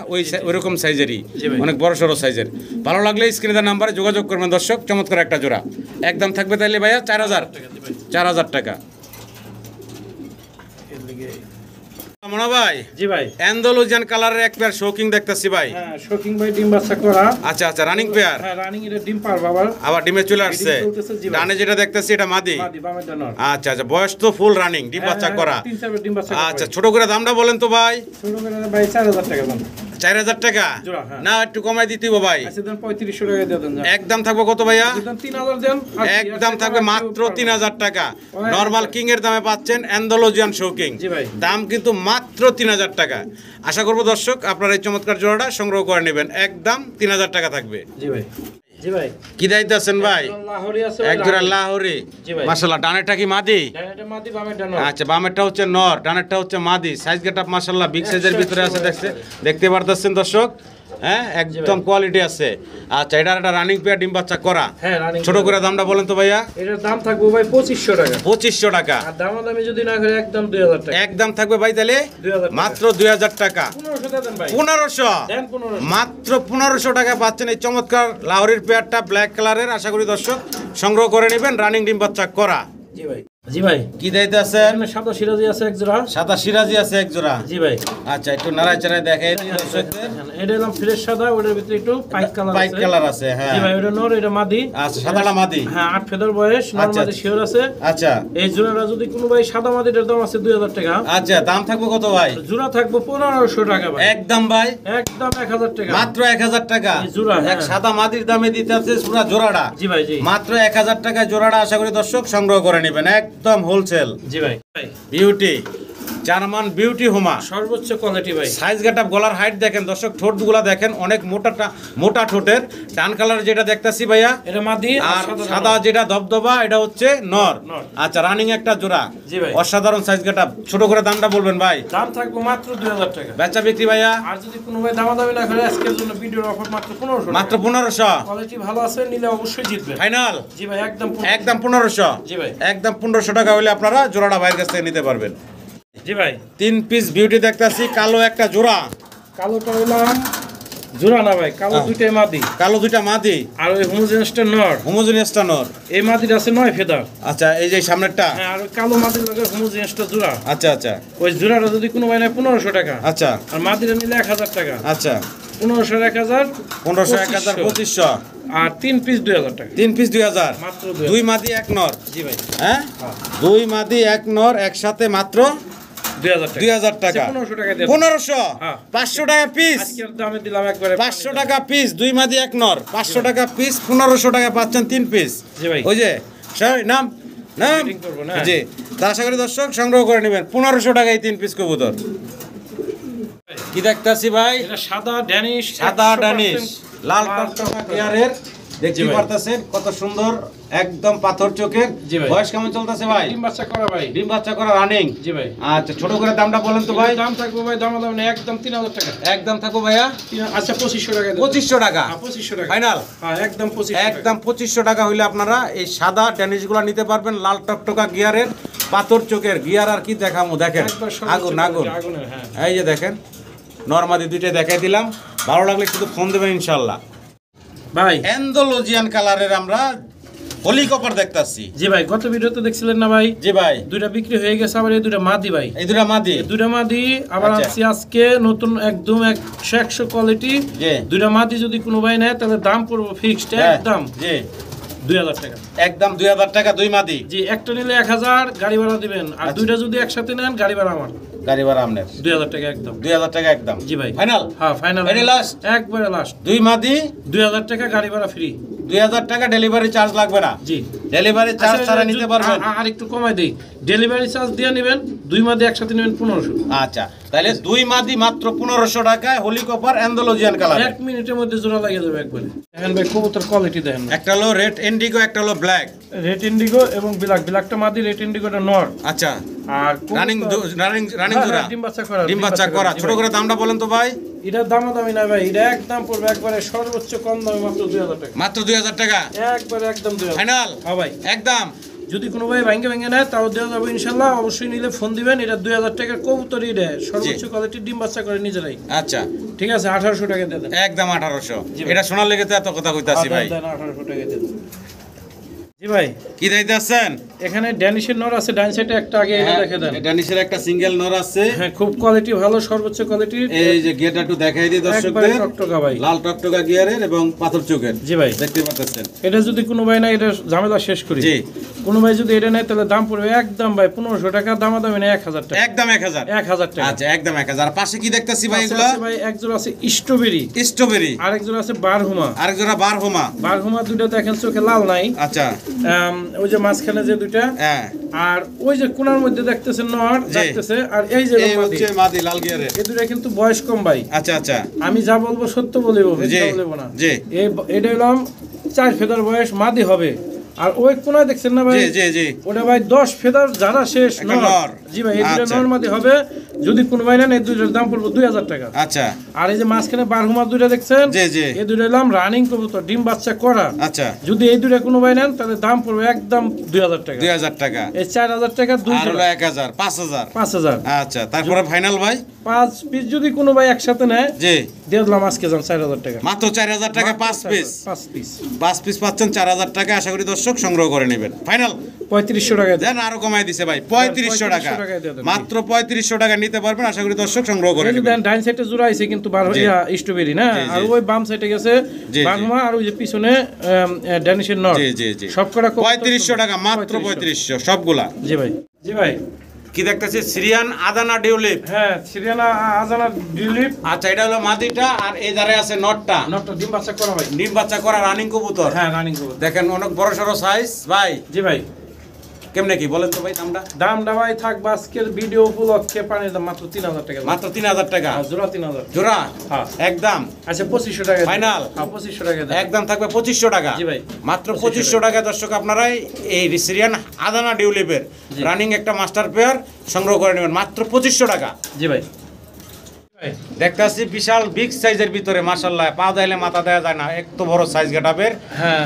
ওইরকম সাইজেরই, জি ভাই। অনেক বড় সড়ো সাইজের। ভালো লাগলে স্ক্রিনে দেওয়া নাম্বারে যোগাযোগ করবেন দর্শক। চমৎকার একটা জোড়া, একদম থাকবে তাইলে ভাইয়া 4000 টাকা। মনে ভাই জি ভাই। অ্যান্ডালুজিয়ান কালারের এক পেয়ার শোকিং দেখতেছি ভাই। হ্যাঁ শোকিং ভাই ডিম বাচ্চা করা। আচ্ছা আচ্ছা, রানিং পেয়ার। হ্যাঁ রানিং এর ডিম পার বাবা। আবার ডিমে চলে আসছে। ডিম চলতেছে, জি ভাই। ডানে যেটা দেখতেছি এটা মাদি। মাদি বামের ডান। আচ্ছা আচ্ছা, বয়স তো ফুল রানিং, ডিম বাচ্চা করা। 3-4 ডিম বাচ্চা করা। আচ্ছা, ছোট করে দামটা বলেন তো ভাই। ছোট করে ভাই 4000 টাকা দাম। 4000 টাকা জোড়া, হ্যাঁ। না একটু কমাই দিতেই ভাই। আচ্ছা দেন 3500 টাকা দিয়ে দেন। একদম থাকবে কত ভাইয়া? দেন 3000 দেন। আর কি, একদম থাকবে মাত্র 3000 টাকা। ওই নরমাল কিং এর দামে পাচ্ছেন অ্যান্ডালুজিয়ান শোকিং। জি ভাই। দাম কিন্তু মাত্র 3000 টাকা। আশা করবো দর্শক আপনারা এই চমৎকার জোড়াটা সংগ্রহ করে নেবেন, একদম 3000 টাকা থাকবে। জি ভাই। জি ভাই। কি দায়িত্ব আছেন ভাই? লাহোরি আছে। এক জোড়া লাহোরি। জি ভাই। মাশাআল্লাহ, ডানেরটা কি মাদি? ডানেরটা মাদি বামের ডান। আচ্ছা, বামেরটা হচ্ছে নর, ডানেরটা হচ্ছে মাদি। সাইজ গেটআপ মাশাআল্লাহ বিগ সাইজের ভিতরে আছে, দেখতে পারতেছেন দর্শক। হ্যাঁ একদম কোয়ালিটি আছে। আচ্ছা, এটার একটা রানিং পেয়ার, ডিম বাচ্চা করা। হ্যাঁ রানিং। ছোট করে দামটা বলেন তো ভাইয়া। এটার দাম থাকবে ভাই 2500 টাকা। 2500 টাকা। আর দামাদামি যদি না করে একদম 2000 টাকা। একদম থাকবে ভাই তাহলে 2000 টাকা। মাত্র 2000 টাকা। 1500 দিয়ে দেন ভাই। 1500, দেন 1500। মাত্র 1500 টাকা পাচ্ছেন এই চমৎকার লাহোরির পেয়ারটা, ব্ল্যাক কালারের। আশা করি দর্শক সংগ্রহ করে নেবেন, রানিং ডিম বাচ্চা করা। জি ভাই। জি ভাই। কি দাইতে আছেন? এখানে সাদা সিরাজি আছে এক জোড়া। সাদা সিরাজি আছে এক জোড়া। জি ভাই। আচ্ছা, একটু নাড়াই চাড়াই দেখাই দিই দর্শকদের। এটা হলাম ফ্রেশ সাদা, ওটার ভিতরে একটু পাইক কালার আছে। পাইক কালার আছে, হ্যাঁ। জি ভাই, ওটা নর, এটা মাদি। আচ্ছা, সাদাটা মাদি। হ্যাঁ 8 ফেদার বয়স, নর আচ্ছা, মাদি শিওর আছে। আচ্ছা এই জোড়াটা যদি কোনো ভাই সাদা মাদিটার দাম আছে 2000 টাকা। আচ্ছা, দাম থাকবে কত ভাই? জোড়া থাকবে 1500 টাকা ভাই। একদম ভাই, একদম 1000 টাকা। মাত্র 1000 টাকা। এই জোড়া, এক হ্যাঁ। সাদা মাদির দামে দিতে আছে পুরো জোড়াটা। জি ভাই। জি। মাত্র 1000 টাকায় জোড়াটা আশা করি দর্শক সংগ্রহ করে নেবেন, একদম হোলসেল। জি ভাই। বিউটি, জার্মান বিউটি হোমা, সর্বোচ্চ কোয়ালিটি ভাই। সাইজ গেটআপ, গলার হাইট দেখেন দর্শক, ঠোঁটগুলা দেখেন অনেক মোটা ঠোঁটের। ডান কালার যেটা দেখতাছি ভাইয়া, এটা মাদি। আর সাদা যেটা ধবধবা এটা হচ্ছে নর। নর। আচ্ছা, রানিং একটা জোড়া। জি ভাই। অসাধারণ সাইজ গেটআপ। ছোট করে দামটা বলবেন ভাই। দাম থাকবে মাত্র 2000 টাকা। বেচা বিক্রি ভাইয়া আর যদি কোনো ভাই দামাদামি না করে আজকের জন্য ভিডিওর অফার মাত্র 1500 টাকা। মাত্র 1500। কোয়ালিটি ভালো আছে, নিলে অবশ্যই জিতবে। ফাইনাল জি ভাই, একদম একদম 1500। জি ভাই। একদম 1500 টাকা হলে আপনারা জোড়াটা ভাইয়ের কাছ থেকে নিতে পারবেন। জি ভাই। 3 পিস বিউটি দেখতাছি, কালো একটা জোড়া। কালোটা হলাম জোড়া না ভাই, কালো দুইটাই মাদি। কালো দুইটা মাদি আর ওই হোমোজেনিয়াসটা নর। হোমোজেনিয়াসটা নর। এই মাদিটা আছে 9 ফেদার। আচ্ছা, এই যে সামনেরটা। হ্যাঁ, আর ওই কালো মাদির লগে হোমোজেনিয়াসটা জোড়া। আচ্ছা আচ্ছা ওই জোড়াটা যদি কোনো ভাই নেয় 1500 টাকা। আচ্ছা আর মাদিটা নিলে 1000 টাকা। আচ্ছা, 1500 1000 1500 1000 2500। আর 3 পিস 2000 টাকা। 3 পিস 2000। মাত্র 2 মাদি 1 নর। জি ভাই। হ্যাঁ, 2 মাদি 1 নর একসাথে মাত্র 2000 টাকা। 2000 টাকা। 1500 টাকা দিয়ে 1500। হ্যাঁ। 500 টাকা পিস। আজকের দামে দিলাম একবারে 500 টাকা পিস, 2 মাদি 1 নর। 500 টাকা পিস, 1500 টাকা পাচ্ছেন 3 পিস। জি ভাই। ওই যে নাম Meeting করবো না? জি, তা আশা করি দর্শক সংগ্রহ করে নেবেন 1500 টাকায় 3 পিস কবুতর। কি দেখতাছি ভাই? এটা সাদা ড্যানিশ, সাদা 100% ডানিশ, লাল টকটকা পেয়ারের। দেখতে ভাই। পারতেছেন কত সুন্দর, একদম পাথর চোখের। জি ভাই। বয়স কেমন চলতেছে ভাই? ডিম বাচ্চা করা ভাই। ডিম বাচ্চা করা রানিং। জি ভাই। আচ্ছা, ছোট করে দামটা বলেন তো ভাই। দাম থাকবে ভাই, দাম একদম 3000 টাকা। একদম থাকো ভাইয়া। আচ্ছা 2500 টাকা দেব। 2500 টাকা। হ্যাঁ 2500 টাকা। ফাইনাল হ্যাঁ একদম 2500 একদম 2500 টাকা হইলে আপনারা এই সাদা টেনিসগুলো নিতে পারবেন, লাল টকটকা গিয়ারের, পাথর চোখের গিয়ার। আর কি দেখামু দেখেন, একবার সর্বোচ্চ আগুন আগুন। আগুনের, হ্যাঁ। এই যে দেখেন, নরমাদি দুইটাই দেখাই দিলাম। ভালো লাগলে শুধু ফোন দেবেন ইনশাল্লাহ। ভাই। অ্যান্ডালুজিয়ান কালারের আমরা হোলি কপার দেখতাছি। জি ভাই, গত ভিডিওতে দেখছিলেন না ভাই? জি ভাই। দুইটা বিক্রি হয়ে গেছে, আবার এই দুইটা মাদি ভাই। এই দুটা মাদি। এই দুইটা মাদি আবার আচ্ছা। আনছি আজকে নতুন, একদম 100 কোয়ালিটি। জি। দুইটা মাদি যদি কোনো ভাই নেয় তাহলে দাম পড়বে ফিক্সড হ্যাঁ, একদম। জি। 2000 টাকা একদম 2000 টাকা দুই মাদি। জি, একটা নিলে 1000 গাড়ি ভাড়া দিবেন, আর দুইটা যদি একসাথে নেন গাড়ি ভাড়া আমার। গাড়ি ভাড়া আপনার 2000 টাকা একদম। 2000 টাকা একদম। জি ভাই। ফাইনাল? হ্যাঁ ফাইনাল। এটাই লাস্ট? একবারে লাস্ট। দুই মাদি 2000 টাকা গাড়ি ভাড়া ফ্রি। 2000 টাকা ডেলিভারি চার্জ লাগবে না? জি। ডেলিভারি চার্জ ছাড়া নিতে পারবেন? আর একটু কমাই দেই, ডেলিভারি চার্জ দিয়ে নেবেন, দুই মাদি একসাথে নেবেন 1500। আচ্ছা, তাহলে দুই মাদি মাত্র 1500 টাকায় হোলি কপার অ্যান্ডালুজিয়ান কালার। 1 মিনিটের মধ্যে জোড়া লাগিয়ে দেবে একবারে। দেখেন ভাই কবুতর কোয়ালিটি দেখেন। একটা হলো রেড ইন্ডিগো, একটা হলো ব্ল্যাক। রেড ইন্ডিগো এবং ব্ল্যাকটা মাদি, রেড ইন্ডিগোটা নর। আচ্ছা, আর রানিং জোড়া, ডিম বাচ্চা করা। ডিম বাচ্চা করা। ছোট করে দামটা বলেন তো ভাই। এটার দামি না ভাই, এটা একদম পড়বে একবারে সর্বোচ্চ কম দামে মাত্র 2000 টাকা। মাত্র 2000 টাকা একবারে একদম 2000 ফাইনাল? হ্যাঁ ভাই একদম। যদি কোনো ভাই ভেঙে নেয় তাও দেওয়া যাবে ইনশাল্লাহ। অবশ্যই নিলে ফোন দিবেন। এটা 2000 টাকার কবুতরই দেয়, সর্বোচ্চ কোয়ালিটির ডিম বাচ্চা করে নিজেরাই। আচ্ছা, ঠিক আছে, 1800 টাকা দিয়ে দেন। একদম 1800। জি ভাই। এটা শোনার লেগে তো এত কথা কইতাছি ভাই। 1800 টাকা দিয়ে দেন। জি ভাই, কি দিতে আছেন? এখানে ড্যানিশের নর আছে ডান সাইডে একটা, আগে এটা দেখে দেন। ড্যানিশের একটা সিঙ্গেল নর আছে। হ্যাঁ, খুব কোয়ালিটি ভালো, সর্বোচ্চ কোয়ালিটির। এই যে গিয়ারটা একটু দেখাই দিই একবারে দর্শকদের। টকটকা ভাই, লাল টকটকা গিয়ারের এবং পাথর চোখের। জি ভাই। দেখতে পাচ্ছেন। এটা যদি কোনো ভাই না, এটা ঝামেলা শেষ করি। জি। কোনো ভাই যদি এটা নেয় তাহলে দাম পড়বে একদম ভাই 1500 টাকা, দামাদামি না 1000 টাকা। একদম 1000। 1000 টাকা। আচ্ছা, একদম 1000। আর পাশে কি দেখতাছি ভাই এগুলো? আছে ভাই, এক জোড়া আছে স্ট্রবেরি, স্ট্রবেরি। আরেক জোড়া আছে বারহুমা। আরেক জোড়া বারহুমা। বারহুমা দুটো দেখেন চোখে লাল নাই। আচ্ছা। ওই যে মাঝখানে যে দুইটা, হ্যাঁ। আর ওই যে কোণার মধ্যে দেখতেছেন নর দেখতেছে, আর এই যে এই হচ্ছে মাদি লাল গিয়ারের। এই দুটো কিন্তু বয়স কম ভাই। আচ্ছা আচ্ছা। আমি যা বলবো সত্য বলিব, মিথ্যা বলিব না। জি। এটা হলাম 4 ফেদার বয়স মাদি হবে। আর ওই কোণায় দেখছেন না ভাই? জি জি জি। ওটা ভাই 10 ফেদার যারা শেষ নর। জি ভাই, এই দুটো আচ্ছা। নর মাদি হবে। যদি কোনো ভাই নেন এই দুটোর দাম পড়বে 2000 টাকা। আচ্ছা। আর এই যে মাঝখানে বারহুমা দুটো দেখছেন, জি জি। এই দুটো হলাম রানিং কবুতর, ডিম বাচ্চা করা। আচ্ছা। যদি এই দুটো কোনো ভাই নেন তাহলে দাম পড়বে একদম 2000 টাকা। 2000 টাকা। এই 4000 টাকা দুই আর হলো 1000, 5000। 5000। আচ্ছা, তারপরে ফাইনাল ভাই? 5 পিস যদি কোনো ভাই একসাথে নেয়, জি। দিয়ে দিলাম আজকে যান 4000 টাকা। মাত্র 4000 টাকা 5 পিস। 5 পিস। 5 পিস পাচ্ছেন 4000 টাকা। আশা করি দর্শক সংগ্রহ করে নেবেন। ফাইনাল 3500 টাকা দেন। দেন, আরো কমাই দিছে ভাই 3500 টাকা। 3500 টাকায় দিয়ে দেন। মাত্র 3500 টাকা নিতে পারবেন। আশা করি দর্শক সংগ্রহ করে এই যে নেবেন। দেন ডাইন সাইডে জোড়া আছে কিন্তু স্ট্রবেরি না, জি, জি। আর ওই বাম সাইডে গেছে জি, জি। বারহুমা, আর ওই যে পিছনে ড্যানিশের নর। জি জি জি। সবকটা 3500 টাকা, মাত্র 3500 সবগুলা। জি ভাই। জি ভাই। কি দেখতেছি? সিরিয়ান আদানা ডিউলিপ। হ্যাঁ, সিরিয়ানা আজানা ডিলিপ। আচ্ছা, এটা হলো মাদিটা, আর এই ধারে আছে নটটা। নটটা ডিম বাচ্চা করা ভাই। ডিম বাচ্চা করা রানিং কবুতর। হ্যাঁ, রানিং কবুতর। দেখেন অনেক বড় সড়ো সাইজ ভাই। জি ভাই। কেমনে কি বলেন তো ভাই দামটা? দামটা ভাই থাকবে আজকের ভিডিও উপলক্ষে পানির দাম মাত্র 3000 টাকা। মাত্র 3000 টাকা জোড়া 3000। জোড়া? হ্যাঁ। একদম। আচ্ছা 2500 টাকা। ফাইনাল? হ্যাঁ, 2500 টাকা দেন। একদম থাকবে 2500 টাকা। জি ভাই। মাত্র 2500 টাকা দর্শক আপনারা এই সিরিয়ান আদানা ডিউলিপের রানিং একটা মাস্টার পেয়ার সংগ্রহ করে নেবেন মাত্র 2500 টাকা। জি ভাই। দেখতে আসছি বিশাল বিগ সাইজের ভিতরে, মাশাআল্লাহ পা দিলে মাথা দেওয়া যায় না, এত বড় সাইজ গেটাপের। হ্যাঁ।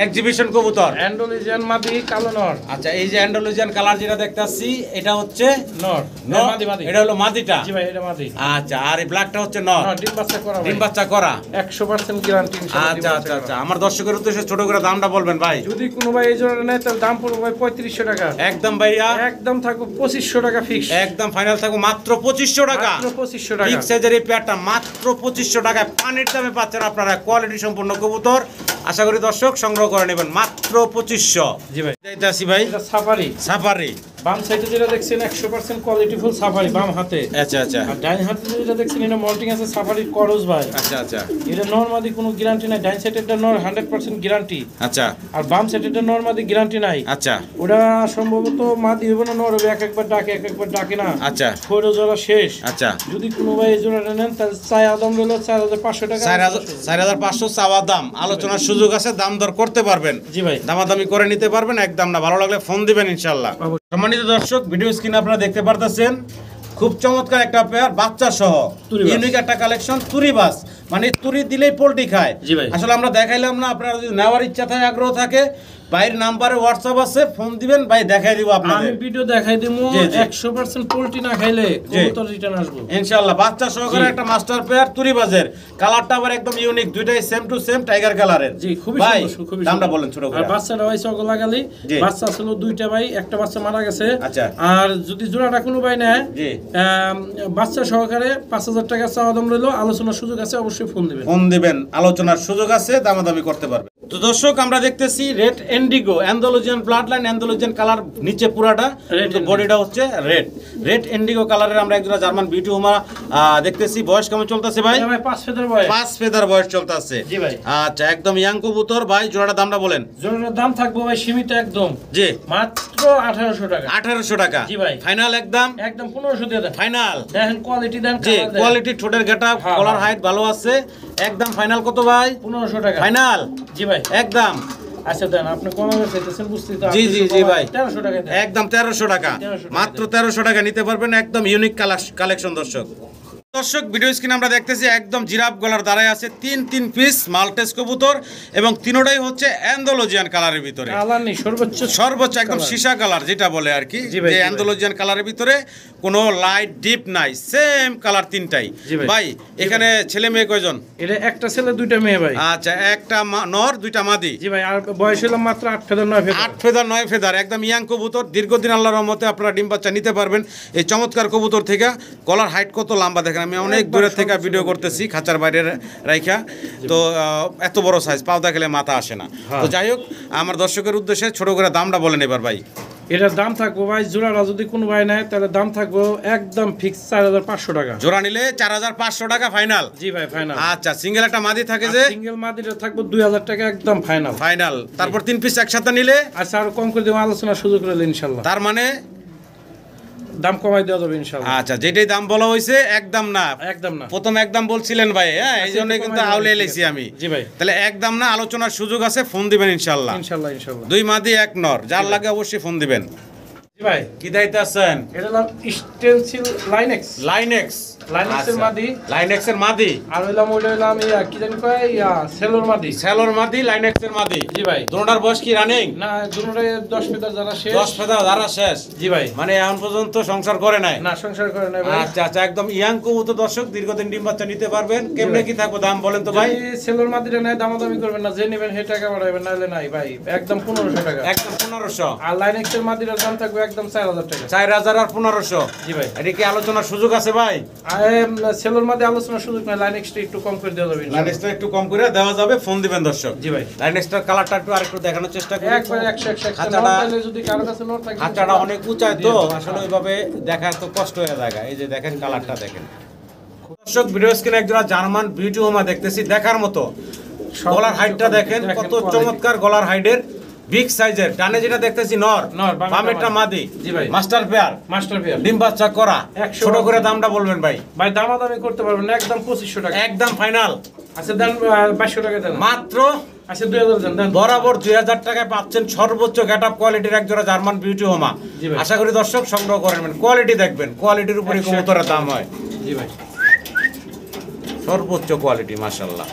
এক্সিবিশন কবুতর। অ্যান্ডোলিজিয়ান মাদি কালো নর। আচ্ছা, এই যে অ্যান্ডালুজিয়ান কালার যেটা দেখতে আসছি, এটা হচ্ছে নর। নর। মাদি মাদি। এটা হলো মাদিটা। জি ভাই, এটা মাদি। আচ্ছা, আর এই ব্ল্যাকটা হচ্ছে নর। হ্যাঁ, ডিম বাচ্চা করা ভাই। ডিম বাচ্চা করা। 100% গ্যারান্টি ইনশাআল্লাহ। আচ্ছা আচ্ছা আচ্ছা। আমার দর্শকের উদ্দেশ্যে ছোট করে দামটা বলবেন ভাই। যদি কোনো ভাই এই জোড়া নেয় তাহলে দাম পড়বে ভাই 3500 টাকা। একদম ভাইয়া। একদম থাকবে 2500 টাকা ফিক্স। একদম ফাইনাল থাকবে মাত্র 2500 টাকা। মাত্র 2500 টাকা। বিগ সাইজের এই পেয়ারটা মাত্র 2500 টাকায় পানির দামে পাচ্ছেন আপনারা, কোয়ালিটি সম্পূর্ণ কবুতর। আশা করি দর্শক সংগ্রহ করে নেবেন মাত্র 2500। জি ভাই। যাইতাছি ভাই এটা সাফারি। সাফারি। বাম সাইডে যেটা দেখছেন 100% কোয়ালিটি ফুল সাফারি বাম হাতে। আচ্ছা আচ্ছা আর ডাইন হাতে যেটা দেখছেন এটা মল্টিং আছে সাফারি করস ভাই। আচ্ছা আচ্ছা এটা নরমাদি কোনো গ্যারান্টি নাই। ডাইন সাইডেরটা নর 100% গ্যারান্টি। আচ্ছা আর বাম সাইডেরটা নরমাদি গ্যারান্টি নাই। আচ্ছা ওটা সম্ভবত মাদি হবে না নর হবে, একবার ডাকে একবার ডাকে না। আচ্ছা খৈর জোড়া শেষ। আচ্ছা। যদি কোনো ভাই এই জোড়াটা নেন তাহলে চাই আদম রইল 4500 টাকা। 4500 চাওয়া দাম, আলোচনার সুযোগ আছে, দাম দর করতে পারবেন। জি ভাই। দামাদামি করে নিতে পারবেন, একদম না ভালো লাগলে ফোন দিবেন ইনশাআল্লাহ। সম্মানিত দর্শক, ভিডিও স্ক্রিনে আপনারা দেখতে পারতেছেন খুব চমৎকার একটা পেয়ার বাচ্চা সহ ইউনিক একটা কালেকশন তুরিবাস, মানে তুরি দিলেই পোল্ট্রি খায়। জি ভাই। আসলে আমরা দেখাইলাম না, আপনারা যদি নেওয়ার ইচ্ছা থাকে আগ্রহ থাকে ভাইয়ের নাম্বারে হোয়াটসঅ্যাপ আছে, ফোন দিবেন, ভাই দেখাই দিব আপনাদের। আমি ভিডিও দেখাই দেবো, জি, জি। 100% পোল্ট্রি না খাইলে কবুতর রিটার্ন আসবো ইনশাআল্লাহ। বাচ্চা সহকারে একটা মাস্টার পেয়ার তুরিবাজের, কালারটা আবার একদম ইউনিক, দুইটাই সেম টু সেম টাইগার কালারের। জি, খুবই ভাই সুন্দর, খুবই দামটা সুন্দর। বলেন ছোট করে। আর বাচ্চাটা ভাই সকল লাগালি, জি। বাচ্চা ছিল দুইটা ভাই, একটা বাচ্চা মারা গেছে। আচ্ছা। আর যদি জোড়াটা কোনো ভাই নেয়, জি। বাচ্চা সহকারে 5000 টাকা চাওয়া দাম রইলো, আলোচনার সুযোগ আছে, অবশ্যই ফোন দিবেন। ফোন দিবেন, আলোচনার সুযোগ আছে, দামাদামি করতে পারবে। তো দর্শক আমরা দেখতেছি red indigo, Andalusian blood line, Andalusian colour, নিচে পুরাটা, কিন্তু বডিটা হচ্ছে রেড এন্ডিগো কালারের আমরা একজোড়া জার্মান বিউটি হোমা দেখতেছি। বয়স কেমন চলতেছে ভাই? ভাই 5 ফেদার বয়স। 5 ফেদার বয়স চলতেছে। জি ভাই। আচ্ছা, একদম ইয়াং কবুতর ভাই। জোড়াটার দামটা বলেন। জোড়াটার দাম থাকবে ভাই সীমিত একদম, জি, মাত্র 1800 টাকা। 1800 টাকা। জি ভাই। ফাইনাল একদম একদম 1500 দিয়ে দেন। ফাইনাল। দেখেন কোয়ালিটি দেন, জি, কালার দেন। কোয়ালিটি, ঠোঁটের গেটআপ, হ্যাঁ, কলার হ্যাঁ। হাইট ভালো আছে, একদম ফাইনাল কত ভাই? 1500 টাকা। ফাইনাল জি ভাই। একদম। আচ্ছা দেন, আপনি কমাবে চাইতেছেন, বুঝতেই তো। জি, জি, জি ভাই। 1300 টাকা দেন। একদম 1300 টাকা, 1300 টাকা মাত্র 1300 টাকা নিতে পারবেন, একদম ইউনিক কালেকশন। দর্শক ভিডিও স্ক্রিনে আমরা দেখতেছি একদম জিরাফ গলার দাঁড়ায় আছে তিন পিস মাল্টেস কবুতর, এবং তিনোটাই হচ্ছে অ্যান্ডালুজিয়ান কালারের ভিতরে। কালার নেই, সর্বোচ্চ একদম সীসা কালার যেটা বলে আর কি, জি ভাই, যে জি ভাই। অ্যান্ডালুজিয়ান কালারের ভিতরে কোনো লাইট ডিপ নাই, সেম কালার তিনটাই। জি ভাই। ভাই এখানে ছেলে মেয়ে কয়জন? এটা একটা ছেলে দুইটা মেয়ে ভাই। আচ্ছা, একটা নর, দুইটা মাদি। জি ভাই। আর বয়স হলো মাত্র 8 ফেদার 9 ফেদার। 8 ফেদার 9 ফেদার, একদম ইয়াং কবুতর। দীর্ঘদিন আল্লাহর রহমতে আপনারা ডিম বাচ্চা নিতে পারবেন এই চমৎকার কবুতর থেকে। গলার হাইট কত লম্বা দেখেন, আমি অনেক দূরের থেকে ভিডিও করতেছি, খাঁচার বাইরে রাইখা। তো এত বড় সাইজ, পাও দেখলে মাথা আসে না। তো যাই হোক, আমার দর্শকের উদ্দেশ্যে ছোট করে দামটা বলেন এবার ভাই। এটার দাম থাকবো ভাই, জোড়াটা যদি কোনো ভাই নেয় তাহলে দাম থাকবো একদম ফিক্স 4500 টাকা। জোড়া নিলে 4500 টাকা ফাইনাল। জি ভাই, ফাইনাল। আচ্ছা, সিঙ্গেল একটা মাদি থাকে যে? সিঙ্গেল মাদিটা থাকবো 2000 টাকা, একদম ফাইনাল। ফাইনাল। তারপর 3 পিস একসাথে নিলে? আচ্ছা, আর কম করে দেবো, আলোচনার সুযোগ রইল ইনশাল্লাহ। তার মানে দাম কমাই দেওয়া যাবে ইনশাল্লাহ। আচ্ছা, যেটাই দাম বলা হয়েছে একদম না? একদম না। প্রথম একদম বলছিলেন ভাই, হ্যাঁ, এই জন্য কিন্তু আউলে এলেছি আমি। জি ভাই। তাহলে একদম না, আলোচনার সুযোগ আছে, ফোন দিবেন ইনশাল্লাহ। ইনশাল্লাহ, ইনশাল্লাহ। 2 মাদি 1 নর, যার লাগে অবশ্যই ফোন দিবেন। জি ভাই। কি দায়িত্ব আছেন? এটা নাম স্টেনসিল লাইনেক্স। লাইনেক্স। লাইনেক্সের মাদি। লাইনেক্সের মাদি। আর হইলাম ওইটা হইলাম কি জানি কয়, সেলোর মাদি। সেলোর মাদি, লাইনেক্সের মাদি। জি ভাই। দোনোটার বয়স কি রানিং? না, দুটোটাই 10 ফেদার যারা শেষ। 10 ফেদা যারা শেষ। জি ভাই। মানে এখন পর্যন্ত সংসার করে নাই? না, সংসার করে নাই ভাই। আচ্ছা আচ্ছা, একদম ইয়াং কবুতর দর্শক, দীর্ঘদিন ডিম বাচ্চা নিতে পারবেন। কেমনে কি থাকবো দাম বলেন তো ভাই? যদি সেলোর মাদিটা নেয় দামাদামি করবেন না, যে নেবেন সেই টাকা বাড়াবেন, নাহলে নাই ভাই, একদম 1500 টাকা। একদম 1500। আর লাইনেক্সের মাদিটার দাম থাকবে একদম 4000 টাকা। 4000 আর 1500। জি ভাই। এটা কি আলোচনার সুযোগ আছে ভাই? আর সেলোর মাদি আলোচনার সুযোগ নাই, লাইনেক্সটা একটু কম করে দেওয়া যাবে ইনশাআল্লাহ। লাইনেক্সটা একটু কম করে দেওয়া যাবে, ফোন দিবেন দর্শক। জি ভাই। লাইনেক্সটার কালারটা একটু আরেকটু দেখানোর চেষ্টা করি। একবার 100 খাঁচাটা- যদি কারো কাছে নোট থাকে, খাঁচাটা অনেক উঁচায় তো আসলে ওইভাবে দেখা তো কষ্ট হয়ে যায়। এই যে দেখেন কালারটা দেখেন দর্শক, ভিডিও স্ক্রিনে একজোড়া জার্মান বিউটি হোমা দেখতেছি, দেখার মতো। গলার হাইটটা দেখেন কত চমৎকার, গলার হাইডের বিগ সাইজের। ডানে যেটা দেখতেছি নর, বামেরটা মাদি। জি ভাই। Master pair, master pair. ডিম বাচ্চা করা। 100 ছোট করে দামটা বলবেন ভাই। ভাই দামাদামি করতে পারবেন না, একদম 2500 টাকা। একদম ফাইনাল। আচ্ছা দেন, 2200 টাকা দেন। মাত্র আচ্ছা 2000 দেন, দেন। বরাবর 2000 টাকায় পাচ্ছেন সর্বোচ্চ গেটআপ কোয়ালিটির একজোড়া জার্মান বিউটি হোমা। জি ভাই। আশা করি দর্শক সংগ্রহ করবেন, কোয়ালিটি দেখবেন, কোয়ালিটির উপরে 100 কবুতরের দাম হয়। জি ভাই। সর্বোচ্চ কোয়ালিটি মাশাআল্লাহ।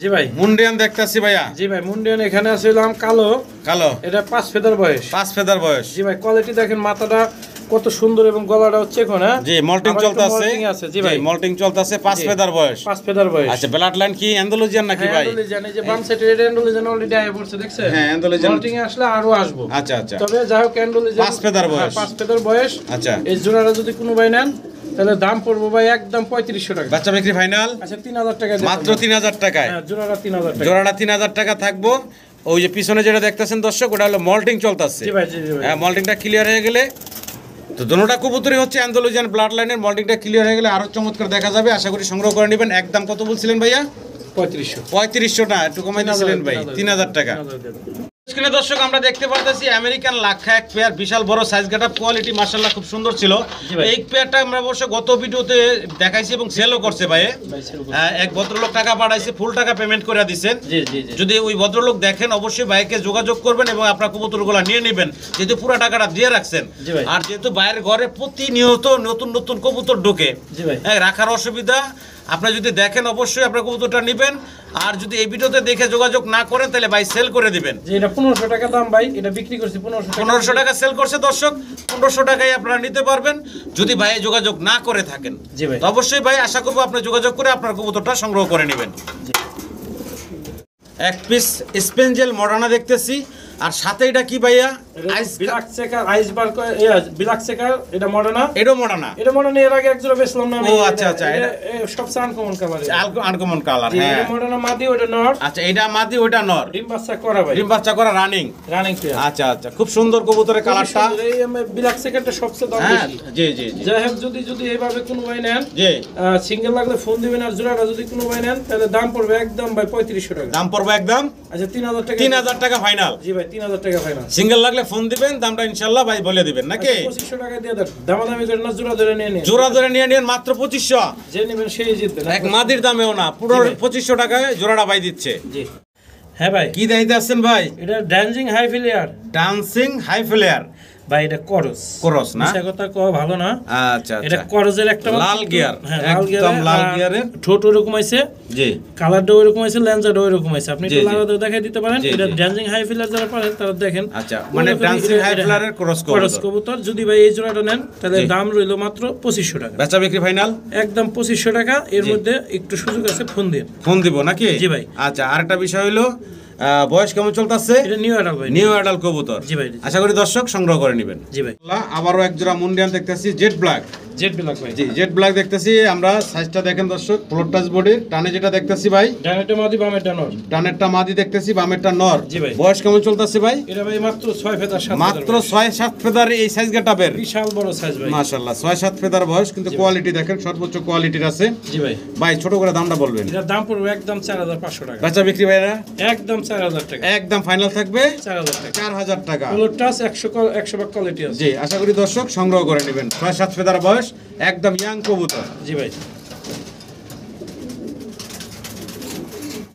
জি ভাই। মুন্ডিয়ান দেখতাছি ভাইয়া। জি ভাই, মুন্ডিয়ান এখানে আসলাম কালো। কালো, এটা 5 ফেদার বয়স। 5 ফেদার বয়স। জি ভাই, কোয়ালিটি দেখেন, মাথাটা কত সুন্দর এবং গলাটা হচ্ছে এখন, হ্যাঁ জি, মল্টিং চলতেছে। আছে। জি ভাই, মল্টিং চলতেছে, 5 ফেদার বয়স। 5 ফেদার বয়স। আচ্ছা, ব্লাড লাইন কি অ্যান্ডালুজিয়ান নাকি ভাই? জানি যে বাম সাইডে এটা অ্যান্ডালুজিয়ান অলরেডি আয়া পড়ছে, দেখছেন? হ্যাঁ, অ্যান্ডালুজিয়ান। মল্টিং এ আসলে আরো আসবো। আচ্ছা আচ্ছা, তবে যাই হোক, অ্যান্ডালুজিয়ান 5 ফেদার বয়স। 5 ফেদার বয়স। আচ্ছা, এই জোড়াটা যদি কোনো ভাই নেন তাহলে দাম পড়বো ভাই একদম 3500 টাকা। বাচ্চা বিক্রি ফাইনাল আচ্ছা 3000 টাকা দেন। মাত্র 3000 টাকায়। হ্যাঁ, জোড়াটা 3000 টাকা। জোড়াটা 3000 টাকা থাকবো। ওই যে পিছনে যেটা দেখতেছেন দর্শক, ওটা হলো মল্টিং চলতেছে। জি ভাই, জি ভাই। হ্যাঁ, মল্টিংটা ক্লিয়ার হয়ে গেলে তো দুটোটা কবুতরই হচ্ছে অ্যান্ডালুজিয়ান ব্লাড লাইনের। মল্টিংটা ক্লিয়ার হয়ে গেলে আরো চমৎকার দেখা যাবে। আশা করি সংগ্রহ করে নেবেন। একদম কত বলছিলেন ভাইয়া? 3500। 3500 টাকা, একটু কমাই দিয়েছিলেন ভাই। 3000 টাকা। 3000 দেন। স্ক্রিনে দর্শক আমরা দেখতে পাচ্ছি আমেরিকান লাক্ষা এক পেয়ার, বিশাল বড় সাইজ গেটআপ, কোয়ালিটি মাশাআল্লাহ খুব সুন্দর ছিল। জি ভাই। এই পেয়ারটা আমরা অবশ্য গত ভিডিওতে দেখাইছি এবং সেলও করছে ভাই। এক ভদ্রলোক টাকা পাঠাইছে, ফুল টাকা পেমেন্ট করে দিয়েছেন। জি জি জি। যদি ওই ভদ্রলোক দেখেন অবশ্যই ভাইকে যোগাযোগ করবেন এবং আপনার কবুতরগুলো নিয়ে নেবেন, যেহেতু পুরো টাকাটা দিয়ে রাখছেন। জি ভাই। আর যেহেতু বাইরের ঘরে প্রতিনিয়ত নতুন নতুন কবুতর ঢোকে, জি ভাই। হ্যাঁ, রাখার অসুবিধা আপনারা যদি দেখেন অবশ্যই আপনার কবুতরটা নেবেন, আর যদি এই ভিডিওতে দেখে যোগাযোগ না করেন তাহলে ভাই সেল করে দিবেন। যে এটা 1500 টাকা দাম ভাই, এটা বিক্রি করছি 1500 টাকা সেল করছে দর্শক, 1500 টাকায় আপনারা নিতে পারবেন যদি ভাই যোগাযোগ না করে থাকেন। জি ভাই। তো অবশ্যই ভাই আশা করবো আপনি যোগাযোগ করে আপনার কবুতরটা সংগ্রহ করে নেবেন। এক পিস স্পেঞ্জেল মডার্না দেখতেছি, আর সাথে এটা কি ভাইয়া? বিলাক চেকার আইসবার বিলাক চেকার, এটা মডার্না। এটা মডার্না, এটা মডার্না এর আগে একজোড়া বেচলাম না আমি। ও আচ্ছা আচ্ছা, এটা সবচেয়ে আনকমন কালার, আনকমন কালার। হ্যাঁ এটা মডার্না মাদি, ওটা নর। আচ্ছা এটা মাদি, ওটা নর। ডিম বাচ্চা করা ভাই, ডিম বাচ্চা করা রানিং পেয়ার। আচ্ছা আচ্ছা, খুব সুন্দর কবুতরের কালারটা। এই বিলাক চেকারটা সবচেয়ে দাম হ্যাঁ বেশি। জি জি জি। যাই হোক, যদি এইভাবে কোনো ভাই নেন, জি সিঙ্গেল লাগলে ফোন দিবেন, আর জোড়াটা যদি কোনো ভাই নেন তাহলে দাম পড়বে একদম ভাই 3500 টাকা। দাম পড়বে একদম আচ্ছা 3000 টাকা। 3000 টাকা ফাইনাল। জি ভাই 3000 টাকা ফাইনাল। সিঙ্গেল লাগলে ফোন দিবেন, দামটা ইনশাআল্লাহ ভাই বলে দিবেন নাকি? 2500 টাকা দিয়ে দেন, দামাদামি করে না, জোড়া ধরে নিয়ে নিন। জোড়া ধরে নিয়ে নিন মাত্র 2500। যে নেবেন সেই জিতবেন। এক মাদির দামেও না, পুরো 2500 টাকায় জোড়াটা ভাই দিচ্ছে। জি হ্যাঁ ভাই। কি দাইতে আছেন ভাই? এটা dancing high ফিলিয়ার। Dancing high flyer ভাই এটা করস। করস না? মিছা কথা কওয়া ভালো না। আচ্ছা এটা আচ্ছা, করজের একটা লাল গিয়ার, হ্যাঁ লাল গিয়ার, একদম লাল গিয়ারের। ঠোঁট ওরকম আছে, জি কালারটা ওরকম আছে, লেন্সটা ওরকম আছে। আপনি জি, একটু জি। লাগাতে দেখাই দিতে পারেন। জি, এটা জি। ডান্সিং হাই ফিলিয়ার যারা পারেন তারা দেখেন। আচ্ছা, মানে ডান্সিং হাই ফ্লেয়ারের ক্রস করস কবুতর। কবুতর। যদি ভাই এই জোড়াটা নেন তাহলে জি। দাম রইলো মাত্র 2500 টাকা। বেচা বিক্রি ফাইনাল একদম 2500 টাকা। এর জি। মধ্যে একটু সুযোগ আছে, ফোন দিন। ফোন দিব নাকি? জি ভাই। আচ্ছা, আরেকটা বিষয় হলো বয়স কেমন চলতেছে? এটা নিউ অ্যাডাল্ট ভাই। নিউ অ্যাডাল্ট কবুতর। জি ভাই। আশা করি দর্শক সংগ্রহ করে নেবেন। জি ভাই। আবারও এক জোড়া মুন্ডিয়ান দেখতেছি, জেড ব্ল্যাক। জেড ব্ল্যাক ভাই। জি জেড ব্ল্যাক দেখতেছি আমরা। সাইজটা দেখেন দর্শক, ফ্লোর টাচ বডির। টানে যেটা দেখতেছি ভাই, ডানেরটা মাদি, বামেরটা নর। ডানেরটা মাদি দেখতেছি, বামেরটা নর। জি ভাই। বয়স কেমন চলতেছে ভাই? এটা ভাই মাত্র 6 ফেদার 7 মাত্র 6-7 ফেদার এই সাইজ গেটাবের। বিশাল বড় সাইজ ভাই। মাশাআল্লাহ, 6-7 ফেদার বয়স, কিন্তু কোয়ালিটি দেখেন সর্বোচ্চ কোয়ালিটির আছে। জি ভাই। ভাই ছোট করে দামটা বলবেন। এটার দাম পড়বে একদম 4500 টাকা। বেচা বিক্রি ভাইরা একদম 4000 টাকা। একদম ফাইনাল থাকবে 4000 টাকা। 4000 টাকা। হলো টাচ 100 ভাগ কোয়ালিটি আছে। জি, আশা করি দর্শক সংগ্রহ করে নেবেন। 6-7 ফেদার বয়স, একদম ইয়াং কবুতর। জি ভাই।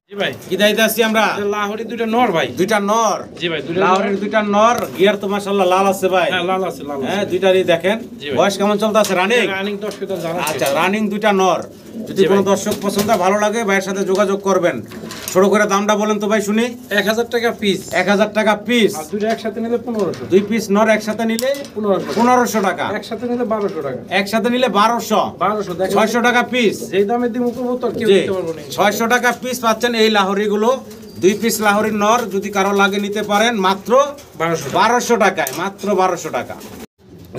জি ভাই। কি দাইতে আছি আমরা? এটা লাহোরি দুইটা নর ভাই। দুইটা নর। জি ভাই দুইটা লাহোরের দুইটা নর, গিয়ার তো মাশাআল্লাহ লাল আছে ভাই। হ্যাঁ লাল আছে, লাল হ্যাঁ আছে। দুইটারই দেখেন। জি ভাই। বয়স কেমন চলতেছে? রানিং। রানিং 10 ফেদার জানা আছে। আচ্ছা, রানিং দুইটা নর। যদি জি কোনো ভাই। দর্শক পছন্দ ভালো লাগে ভাইয়ের সাথে যোগাযোগ করবেন। ছোট করে দামটা বলেন তো ভাই শুনি। 1000 টাকা পিস। 1000 টাকা পিস। আর দুইটা একসাথে নিলে 1500। দুই পিস নর একসাথে নিলে 1500 টাকা। একসাথে নিলে 1200 টাকা। একসাথে নিলে 1200। 1200 দেখেন। 600 টাকা পিস। যেই দামে দিমু কবুতর কেউ জি, দিতে পারবো না। 600 টাকা পিস পাচ্ছেন এই লাহোরি গুলো। 2 পিস লাহোরি নর যদি কারো লাগে নিতে পারেন মাত্র 1200 টাকায়, মাত্র 1200 টাকা।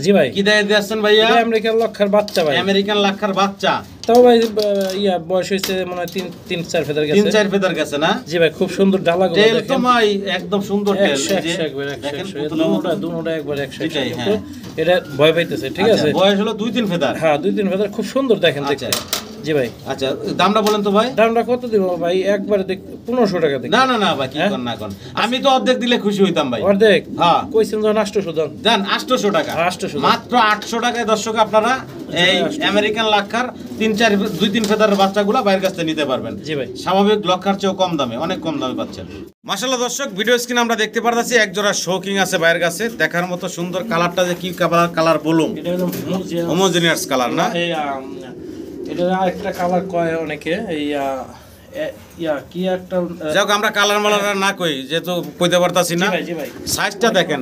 জি ভাই। কি দিয়ে দিচ্ছেন ভাইয়া? এটা আমেরিকান লক্ষার বাচ্চা ভাই। আমেরিকান লাক্ষার বাচ্চা। তাও ভাই বয়স হয়েছে মনে হয় 3-4 ফেদার গেছে। 3-4 ফেদার গেছে না? জি ভাই, খুব সুন্দর ডালাগুলো টেল তো দেখেন। ভাই একদম সুন্দর টেল। 100 একবার 100 দুটোটা একবার 100। এটাই, হ্যাঁ। এটা ভয় পাইতেছে, ঠিক আচ্ছা, আছে। বয়স হলো 2-3 ফেদার। হ্যাঁ 2-3 ফেদার, খুব সুন্দর দেখেন দেখতে। আচ্ছা। জি ভাই। আচ্ছা, দামটা বলেন তো ভাই। দামটা কত দিব ভাই? একবারে 1500 টাকা দেখ। না না না ভাই, কি কর না কর। আমি তো অর্ধেক দিলে খুশি হইতাম ভাই। অর্ধেক? হ্যাঁ। কইছেন যখন 800 দাম। দেন 800 টাকা। 800 মাত্র 800 টাকায় দর্শক আপনারা এই আমেরিকান লাক্ষার 2-3 ফেদারের বাচ্চাগুলো বাইরের কাছ থেকে নিতে পারবেন। জি ভাই। স্বাভাবিক লক্ষার চেয়েও কম দামে, অনেক কম দামে পাচ্ছেন। মাশাআল্লাহ দর্শক, ভিডিও স্ক্রিনে আমরা দেখতে পারতেছি এক জোড়া শৌকিং আছে বাইরের কাছে। দেখার মতো সুন্দর। কালারটা যে কি কালার বলুম, এটা হলো হোমোজেনিয়াস কালার না? এই এটা আরেকটা কালার কয় অনেকে, এই কি একটা যাক আমরা কালার মালার না কই, যেহেতু কইতে পারতাছি না। জি ভাই। সাইজটা দেখেন,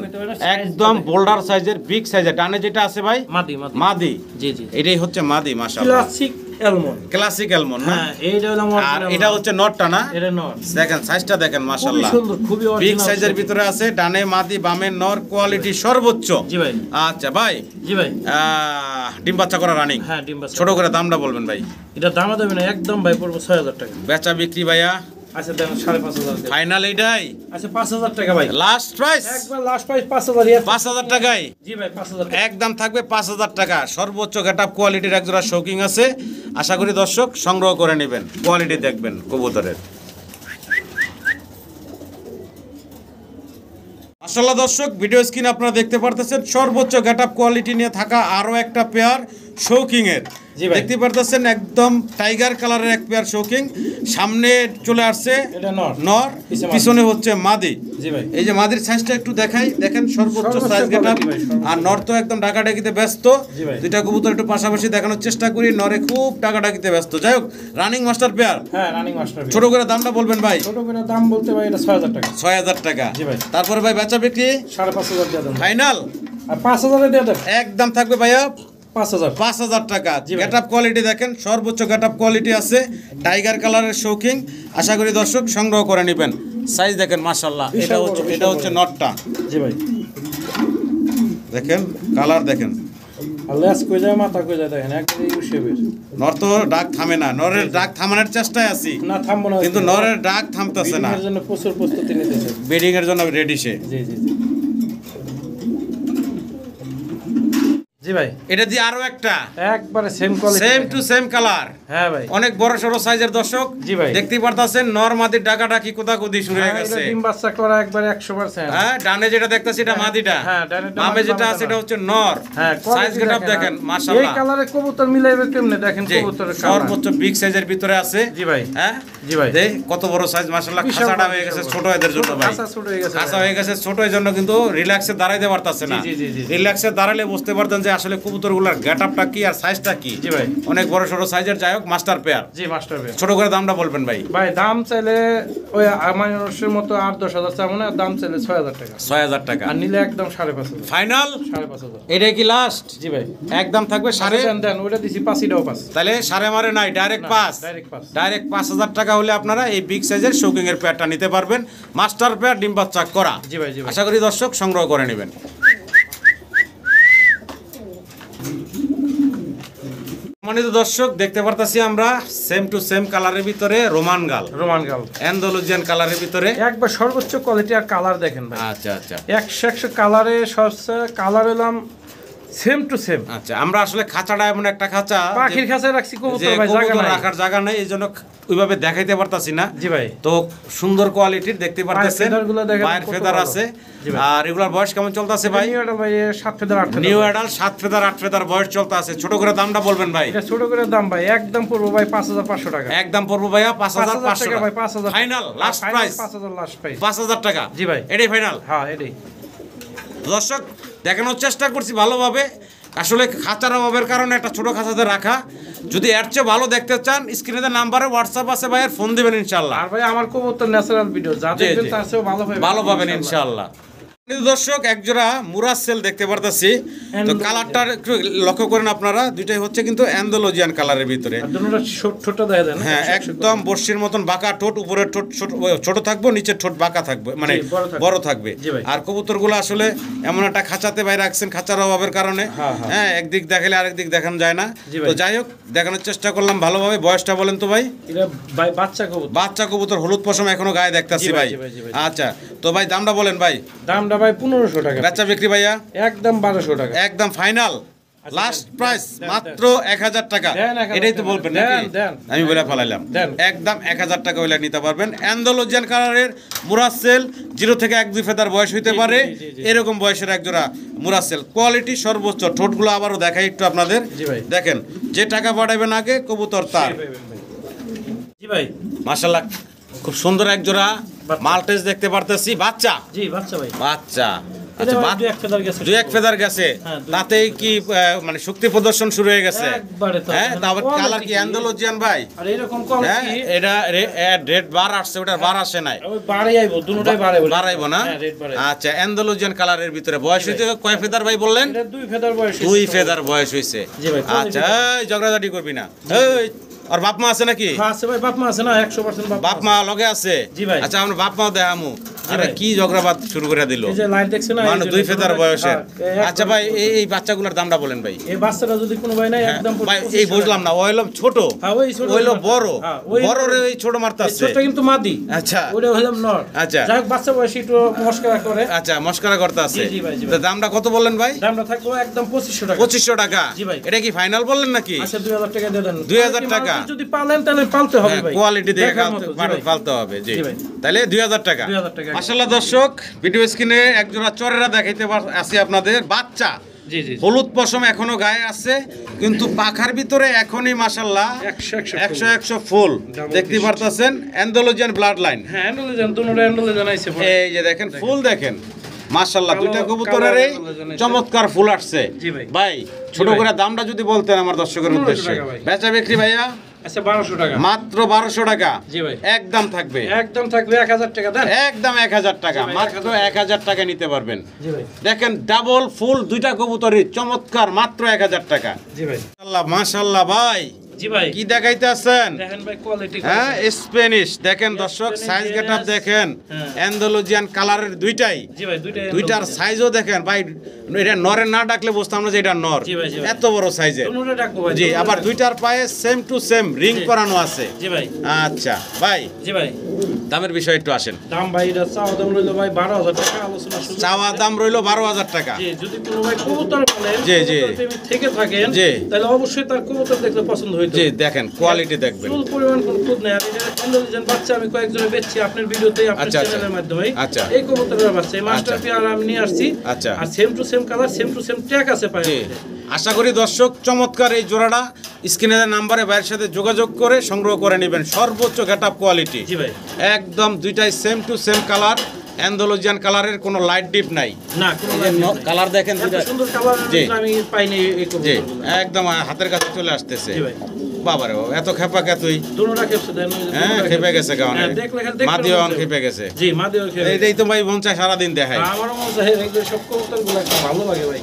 একদম বোল্ডার সাইজের, বিগ সাইজের। ডানে যেটা আছে ভাই মাদি। মাদি। জি জি। এটাই হচ্ছে মাদি। মাশাআল্লাহ, ক্লাসিক এলমন। ক্লাসিক এলমন না? হ্যাঁ এইটা হলো আর এটা হচ্ছে নটটা না? এটা নর। দেখেন সাইজটা দেখেন, খুবই মাশাআল্লাহ সুন্দর, খুবই বিগ অরিজিনাল সাইজের ভিতরে আছে। ডানে মাদি, বামে নর, কোয়ালিটি সর্বোচ্চ। জি ভাই। আচ্ছা ভাই, জি ভাই। ডিম বাচ্চা করা রানিং। হ্যাঁ ডিম বাচ্চা। ছোট করে দামটা বলবেন ভাই। এটা দাম দেবে না, একদম ভাই পড়বে 6000 টাকা। বেচা বিক্রি ভাইয়া আচ্ছা দেন 5500 ফাইনাল এইটাই। আচ্ছা 5000 টাকা ভাই। লাস্ট প্রাইস একবার লাস্ট প্রাইস 5000। 5000 টাকায়। জি ভাই 5000 টাকা। একদম থাকবে 5000 টাকা। সর্বোচ্চ গেটআপ কোয়ালিটির এক জোড়া শৌকিং আছে। আশা করি দর্শক সংগ্রহ করে নেবেন। কোয়ালিটি দেখবেন কবুতরের। মাশাআল্লাহ দর্শক, ভিডিও স্ক্রিনে আপনারা দেখতে পারতেছেন সর্বোচ্চ গেটআপ কোয়ালিটি নিয়ে থাকা আরও একটা পেয়ার শৌকিং এর। জি ভাই। দেখতে পারতেছেন একদম টাইগার কালারের এক পেয়ার শৌকিং, সামনে চলে আসছে এটা নর। নর, পিছে পিছনে হচ্ছে মাদি। জি ভাই। এই যে মাদির সাইজটা একটু দেখাই, দেখেন সর্বোচ্চ সর্বোচ্চ সাইজ গেটআপ। quality ভাই, সর্বোচ্চ। আর নর তো একদম ডাকাডাকিতে ব্যস্ত। জি ভাই। দুইটা কবুতর একটু পাশাপাশি দেখানোর চেষ্টা করি, নরে খুব ডাকাডাকিতে ব্যস্ত। যাই হোক, রানিং মাস্টার পেয়ার, হ্যাঁ রানিং মাস্টার। ছোট করে দামটা বলবেন ভাই। ছোট করে দাম বলতে ভাই এটা 6000 টাকা। 6000 টাকা। জি ভাই। তারপরে ভাই বেচা বিক্রি 5500 দিয়ে দেন ফাইনাল আর 5000 দিয়ে দেন। একদম থাকবে ভাইয়া 5000। 5000 টাকা। জি ভাই। গেটআপ কোয়ালিটি দেখেন, সর্বোচ্চ গেটআপ কোয়ালিটি আছে, টাইগার কালারের শৌকিং। আশা করি দর্শক সংগ্রহ করে নেবেন। সাইজ দেখেন মাশাআল্লাহ, বিশাল এটা বড়, হচ্ছে বিশাল এটা হচ্ছে বড়। নটটা জি ভাই। দেখেন, কালার দেখেন। আর লেস কই যায় মাথা কই যায় দেখেন একদম ইউ শেপের। নর তো ডাক থামে না, নরের ডাক থামানোর চেষ্টায় আছি, না থামবো না। কিন্তু নরের ডাক থামতেছে না। এর জন্য প্রচুর প্রস্তুতি নিতেছে। ব্রিডিং এর জন্য রেডি সে। জি জি জি। জি ভাই। এটা দিয়ে আরো একটা একবারে same quality. Same to same colour, হ্যাঁ ভাই। অনেক বড় সড়ো সাইজের দর্শক। জি ভাই। দেখতেই পারতাছেন নর মাদির ডাকাডাকি কোদাকুদি শুরু হয়ে হ্যাঁ, এটা গেছে। ডিম বাচ্চা করা একবারে 100%। হ্যাঁ, ডানে যেটা দেখতেছি এটা মাদিটা, হ্যাঁ, ডানেরটা বামে মাদি, যেটা বামেরটা আছে এটা নর। হচ্ছে নর। হ্যাঁ, সাইজ quality গেটআপ দেখেন এই মাশাআল্লাহ। কালারের কবুতর মিলাইবে কেমনে দেখেন জি, কবুতরের কালার। সর্বোচ্চ বিগ সাইজের ভিতরে আছে। জি ভাই। হ্যাঁ জি ভাই। দেখ কত বড় সাইজ মাশাআল্লাহ। বিশাল খাঁচাটা বড়, হয়ে গেছে বিশাল ছোট বড়। এদের জন্য ভাই। খাঁচা ছোট হয়ে গেছে খাঁচা ভাই। হয়ে গেছে ছোট, এর জন্য কিন্তু রিল্যাক্সে দাঁড়াইতে পারতাছে না। জি, জি, জি, জি। রিল্যাক্সে দাঁড়ালে বুঝতে পারতেন যে আসলে কবুতরগুলোর গেটআপটা কি আর সাইজটা কি। জি ভাই। অনেক বড় সড়ো সাইজের। যাই হোক, মাস্টার পেয়ার। জি মাস্টার ভাই। ছোট করে দামটা বলবেন ভাই। ভাই দাম চাইলে ওই মানুষের মতো 8-10 চাবো না, দাম চাইলে 6000 টাকা। 6000 টাকা আর নিলে একদম 5500। ফাইনাল। 5500। এটাই কি লাস্ট? জি ভাই। একদম থাকবে সাড়ে। দেন দেন ওটা দিছি 5টাও 5। তাহলে সাড়ে মারে নাই, ডাইরেক্ট না, পাস। direct pass। ডাইরেক্ট 5000 টাকা হলে আপনারা এই বিগ সাইজের শৌকিং এর পেয়ারটা নিতে পারবেন। মাস্টার পেয়ার, ডিম বাচ্চা করা। জি ভাই, জি ভাই। আশা করি দর্শক সংগ্রহ করে নেবেন। সম্মানিত দর্শক, দেখতে পারতাছি আমরা সেম টু সেম কালারের ভিতরে রোমান গাল, রোমান গাল অ্যান্ডালুজিয়ান কালারের ভিতরে। একবার সর্বোচ্চ কোয়ালিটি আর কালার দেখেন ভাই। আচ্ছা আচ্ছা 100 কালারে সবচেয়ে কালার এলাম সেম টু সেম। আচ্ছা, আমরা আসলে খাঁচাটা এমন একটা খাঁচা পাখির যে- কাছে রাখছি যে কবুতর ভাই, জায়গা কবুতর নাই। রাখার জায়গা নেই, এই জন্য ওইভাবে দেখাইতে পারতাছি না। জি ভাই। তো সুন্দর কোয়ালিটির দেখতে পারতেছেন, ফেদারগুলো দেখেন পায়ের কত ফেদার ভালো। আছে। জি ভাই। আর এগুলার বয়স কেমন চলতেছে ভাই? নিউ এডাল ভাই 7 feather 8 feather. New adult 7 feather 8 feather বয়স চলতে আছে। ছোট করে দামটা বলবেন ভাই। এটা ছোট করে দাম ভাই একদম পড়বো ভাই 5500 টাকা। একদম পড়বো ভাইয়া 5500 টাকা ভাই, 5000 final last price 5000 last price. 5000 টাকা। জি ভাই। এটাই ফাইনাল। হ্যাঁ এটাই। দর্শক, দেখানোর চেষ্টা করছি ভালোভাবে। আসলে খাঁচার অভাবের কারণে একটা ছোট খাঁচাতে রাখা। যদি এর চেয়ে ভালো দেখতে চান, স্ক্রিনে নাম্বারে হোয়াটসঅ্যাপ আছে ভাইয়ের, ফোন দিবেন ইনশাআল্লাহ। আর ভাই আমার কবুতর ন্যাচারাল ভিডিও যা জি, দেখবেন জি। তার চেয়েও ভালো পাবেন। ভালো পাবেন ইনশাআল্লাহ। দর্শক, একজোড়া মুরাসেল দেখতে পারতাছি। তো অ্যান্ডালুজিয়ান। কালারটা একটু লক্ষ্য করেন আপনারা, দুইটাই হচ্ছে কিন্তু অ্যান্ডালুজিয়ান কালারের ভিতরে। আর দুটোটা ছোটটা দেখা যায় না? হ্যাঁ, একদম বর্ষির মতন বাঁকা ঠোঁট, উপরের ঠোঁট ছোট থাকবে, নিচের ঠোঁট বাঁকা থাকবে, মানে জি, বড় থাকবে। বড় থাকবে। জি ভাই। আর কবুতরগুলো আসলে এমন একটা খাঁচাতে বাইরে রাখছেন, খাঁচার অভাবের কারণে হ্যাঁ, হ্যাঁ। হ্যাঁ একদিক দেখালে আরেক দিক দেখানো যায় না। জি ভাই। তো যাই হোক, দেখানোর চেষ্টা করলাম ভালোভাবে। বয়সটা বলেন তো ভাই। এটা ভাই বাচ্চা কবুতর। বাচ্চা কবুতর, হলুদ পশম এখনো গায়ে দেখতাছি জি ভাই, ভাই। জি ভাই, জি ভাই। আচ্ছা, তো ভাই দামটা বলেন ভাই। দামটা ভাই 1500 টাকা। বেচা বিক্রি ভাইয়া একদম 1200 টাকা। একদম ফাইনাল লাস্ট প্রাইস দেন, মাত্র 1000 টাকা। দেন, 1000 এটাই তো টাকা। বলবেন দেন, নাকি? দেন। আমি বলে ফেলাইলাম। দেন। একদম 1000 টাকা হইলে নিতে পারবেন। অ্যান্ডালুজিয়ান কালারের মুরাসেল, 0 থেকে 1-2 ফেদার বয়স হইতে জি, পারে, জি, জি। এরকম বয়সের একজোড়া মুরাসেল। কোয়ালিটি সর্বোচ্চ। ঠোঁটগুলো আবারও দেখাই একটু আপনাদের। জি ভাই। দেখেন, যে টাকা পাঠাবেন আগে কবুতর তার। জি ভাই। মাশাআল্লাহ, খুব সুন্দর একজোড়া বাচ্চা। মাল্টেজ দেখতে পারতেছি। বাচ্চা জি বাচ্চা ভাই। বাচ্চা এটা আচ্ছা, ভাই 2-1 ফেদার গেছে। 2-1 ফেদার গেছে, হ্যাঁ, দুই- তাতেই কি মানে শক্তি প্রদর্শন শুরু হয়ে গেছে? একবারে তো। হ্যাঁ, তারপর quality কালার কি কি? অ্যান্ডালুজিয়ান ভাই? আর এরকম হ্যাঁ, কোয়ালিটি এটা রেড বার আসছে, ওটার বার আসে নাই। ওই বাড়ে আইবো, দুটোটাই বাড়ে বলে। বাড়াইবো না? হ্যাঁ, রেড বাড়ে। আচ্ছা, অ্যান্ডালুজিয়ান কালারের ভিতরে বয়স হইতে কয় ফেদার ভাই বললেন? এটা 2 ফেদার বয়স। 2 ফেদার বয়স হইছে। জি ভাই, আচ্ছা, এই ঝগড়াঝাটি করবি না। এই, আর বাপ মা আছে নাকি? হ্যাঁ আছে ভাই, বাপ মা আছে না? 100% বাপ মা লগে আছে? জি ভাই। আচ্ছা, আমরা বাপ মাও দেখামু। আরে ভাই। কি ঝগড়াবাদ শুরু করে দিল। এই যে লাইট দেখছেন না? মানে এই যে 2 ফেদার বয়সের। হ্যাঁ, আচ্ছা ভাই, এই বাচ্চাগুলোর দামটা বলেন ভাই। এই বাচ্চাটা যদি কোনো ভাই নাই একদম ভাই, এই বুঝলাম না, ওইলো ছোট, হ্যাঁ, ওই ছোট ওইলো মারতে- বড়, হ্যাঁ, ওই- বড় রে এই ছোট মারতাছে। ছোটটা কিন্তু মাদি। আচ্ছা ওটা হলাম নর। আচ্ছা। যাই হোক, বাচ্চা বয়সী একটু মস্করা করে। আচ্ছা, মস্করা করতে আছে। জি, জি ভাই, জি ভাই। তো দামটা কত বললেন ভাই? দামটা থাকবো একদম 2500 টাকা। 2500 টাকা। জি ভাই। এটা কি ফাইনাল বললেন নাকি? আচ্ছা 2000 টাকা দিয়ে দেন। 2000 টাকা। মাল যদি পালেন তাহলে পালতে হবে ভাই। কোয়ালিটি দেখে দেখার মতো, জি ভাই। ফালতে হবে। জি, জি ভাই। তাহলে 2000 টাকা। 2000 টাকা। মাশাআল্লাহ দর্শক, ভিডিও স্ক্রিনে একজোড়া চরেরা দেখাইতে আসি আপনাদের। বাচ্চা, জি জি। হলুদ পশম এখনো গায়ে আছে, কিন্তু পাখার ভিতরে এখনই মাশাআল্লাহ 100 ফুল দেখতে পারতেছেন অ্যান্ডালুজিয়ান ব্লাড লাইন। হ্যাঁ অ্যান্ডালুজিয়ান দুটোটা অ্যান্ডালুজিয়ান আইছে এই যে দেখেন ফুল দেখেন মাশাআল্লাহ, দুইটা কবুতরের চমৎকার ফুল আসছে। ভাই ছোট করে দামটা যদি বলতেন আমার দর্শকের উদ্দেশ্যে। বেচা বিক্রি ভাইয়া আচ্ছা 1200 টাকা, মাত্র 1200 টাকা। জি ভাই একদম থাকবে 1000 টাকা দেন, একদম 1000 টাকা, মাত্র 1000 টাকা নিতে পারবেন। জি ভাই দেখেন ডাবল ফুল দুইটা কবুতরই চমৎকার, মাত্র 1000 টাকা। জি ভাই মাশাআল্লাহ মাশাআল্লাহ ভাই জি ভাই কি দেখাইতেছেন? দেখেন ভাই কোয়ালিটি, হ্যাঁ স্প্যানিশ দেখেন দর্শক, সাইজ গেটআপ দেখেন, অ্যান্ডালুজিয়ান কালারের দুইটাই। জি ভাই দুইটার সাইজও দেখেন ভাই, এটা নরে না ডাকলে বুঝতাম না যে এটা নর, এত বড় সাইজের। দুটোটা ডাকবো ভাই। জি আবার দুইটার পায়ে সেম টু সেম রিং করানো আছে। জি ভাই আচ্ছা ভাই জি ভাই দামের বিষয়ে একটু আসেন। দাম ভাই এটা চাওয়া দাম রইলো ভাই 12000 টাকা, আলোচনা শুরু। চাওয়া দাম রইলো 12000 টাকা। জি যদি কোনো ভাই কবুতর বলেন, জি, জি। কবুতর প্রেমী থেকে থাকেন, জি। তাহলে অবশ্যই তার কবুতর দেখলে পছন্দ হইতো। জি দেখেন কোয়ালিটি দেখবেন। ফুল পরিমাণ কোনো খুদ নেই। আমি এটা অ্যান্ডালুজিয়ান বাচ্চা আমি কয়েকজনে বেচছি আপনার ভিডিওতেই, আপনার আচ্ছা, আচ্ছা। চ্যানেলের মাধ্যমে। আচ্ছা। এই কবুতরের বাচ্চা এই মাস্টার আচ্ছা। পেয়ার আমি নিয়ে আসছি। আচ্ছা। আর same to same colour, same to same tag আছে পায়ে। জি আশা করি দর্শক চমৎকার এই জোড়াটা স্ক্রিনের নাম্বারে ভাইয়ের সাথে যোগাযোগ করে সংগ্রহ করে নেবেন, সর্বোচ্চ গেটআপ কোয়ালিটি। জি ভাই একদম দুইটাই same to same colour, Andalusian কালারের কোনো লাইট ডিপ নাই। না কোনো কালার দেখেন এত দুইটা, সুন্দর কালার জি। আমি পাইনি এই জি কবুতর। একদম হাতের কাছে চলে আসতেছে। জি ভাই বাবারে বাবা এত খেপা তুই। দুটোটা খেপছে দেন। হ্যাঁ খেপে গেছে কারণে হ্যাঁ, দেখলে খালি দেখতে মাদিও মন চায়। খেপে গেছে। জি মাদিও খেপে। এইটাই তো ভাই মন চায় সারাদিন দেখায়। আমারও মনে হয় এগুলো সব কবুতরগুলো একটা ভালো লাগে ভাই,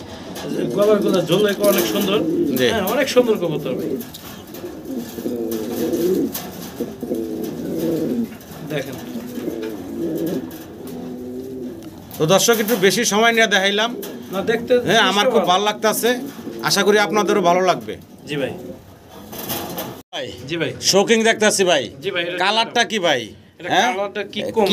গলারগুলো ঝোলে অনেক সুন্দর। জি। হ্যাঁ অনেক সুন্দর কবুতর ভাই। দেখেন তো দর্শক একটু বেশি সময় নিয়ে দেখাইলাম। না দেখতে হ্যাঁ আমার খুব ভালো লাগতেছে, আশা করি আপনাদেরও ভালো লাগবে। জি ভাই ভাই জি ভাই শোকিং দেখতেছি ভাই, জি ভাই, এটা কালারটা কি ভাই? এটা হ্যাঁ? কালারটা কি কম,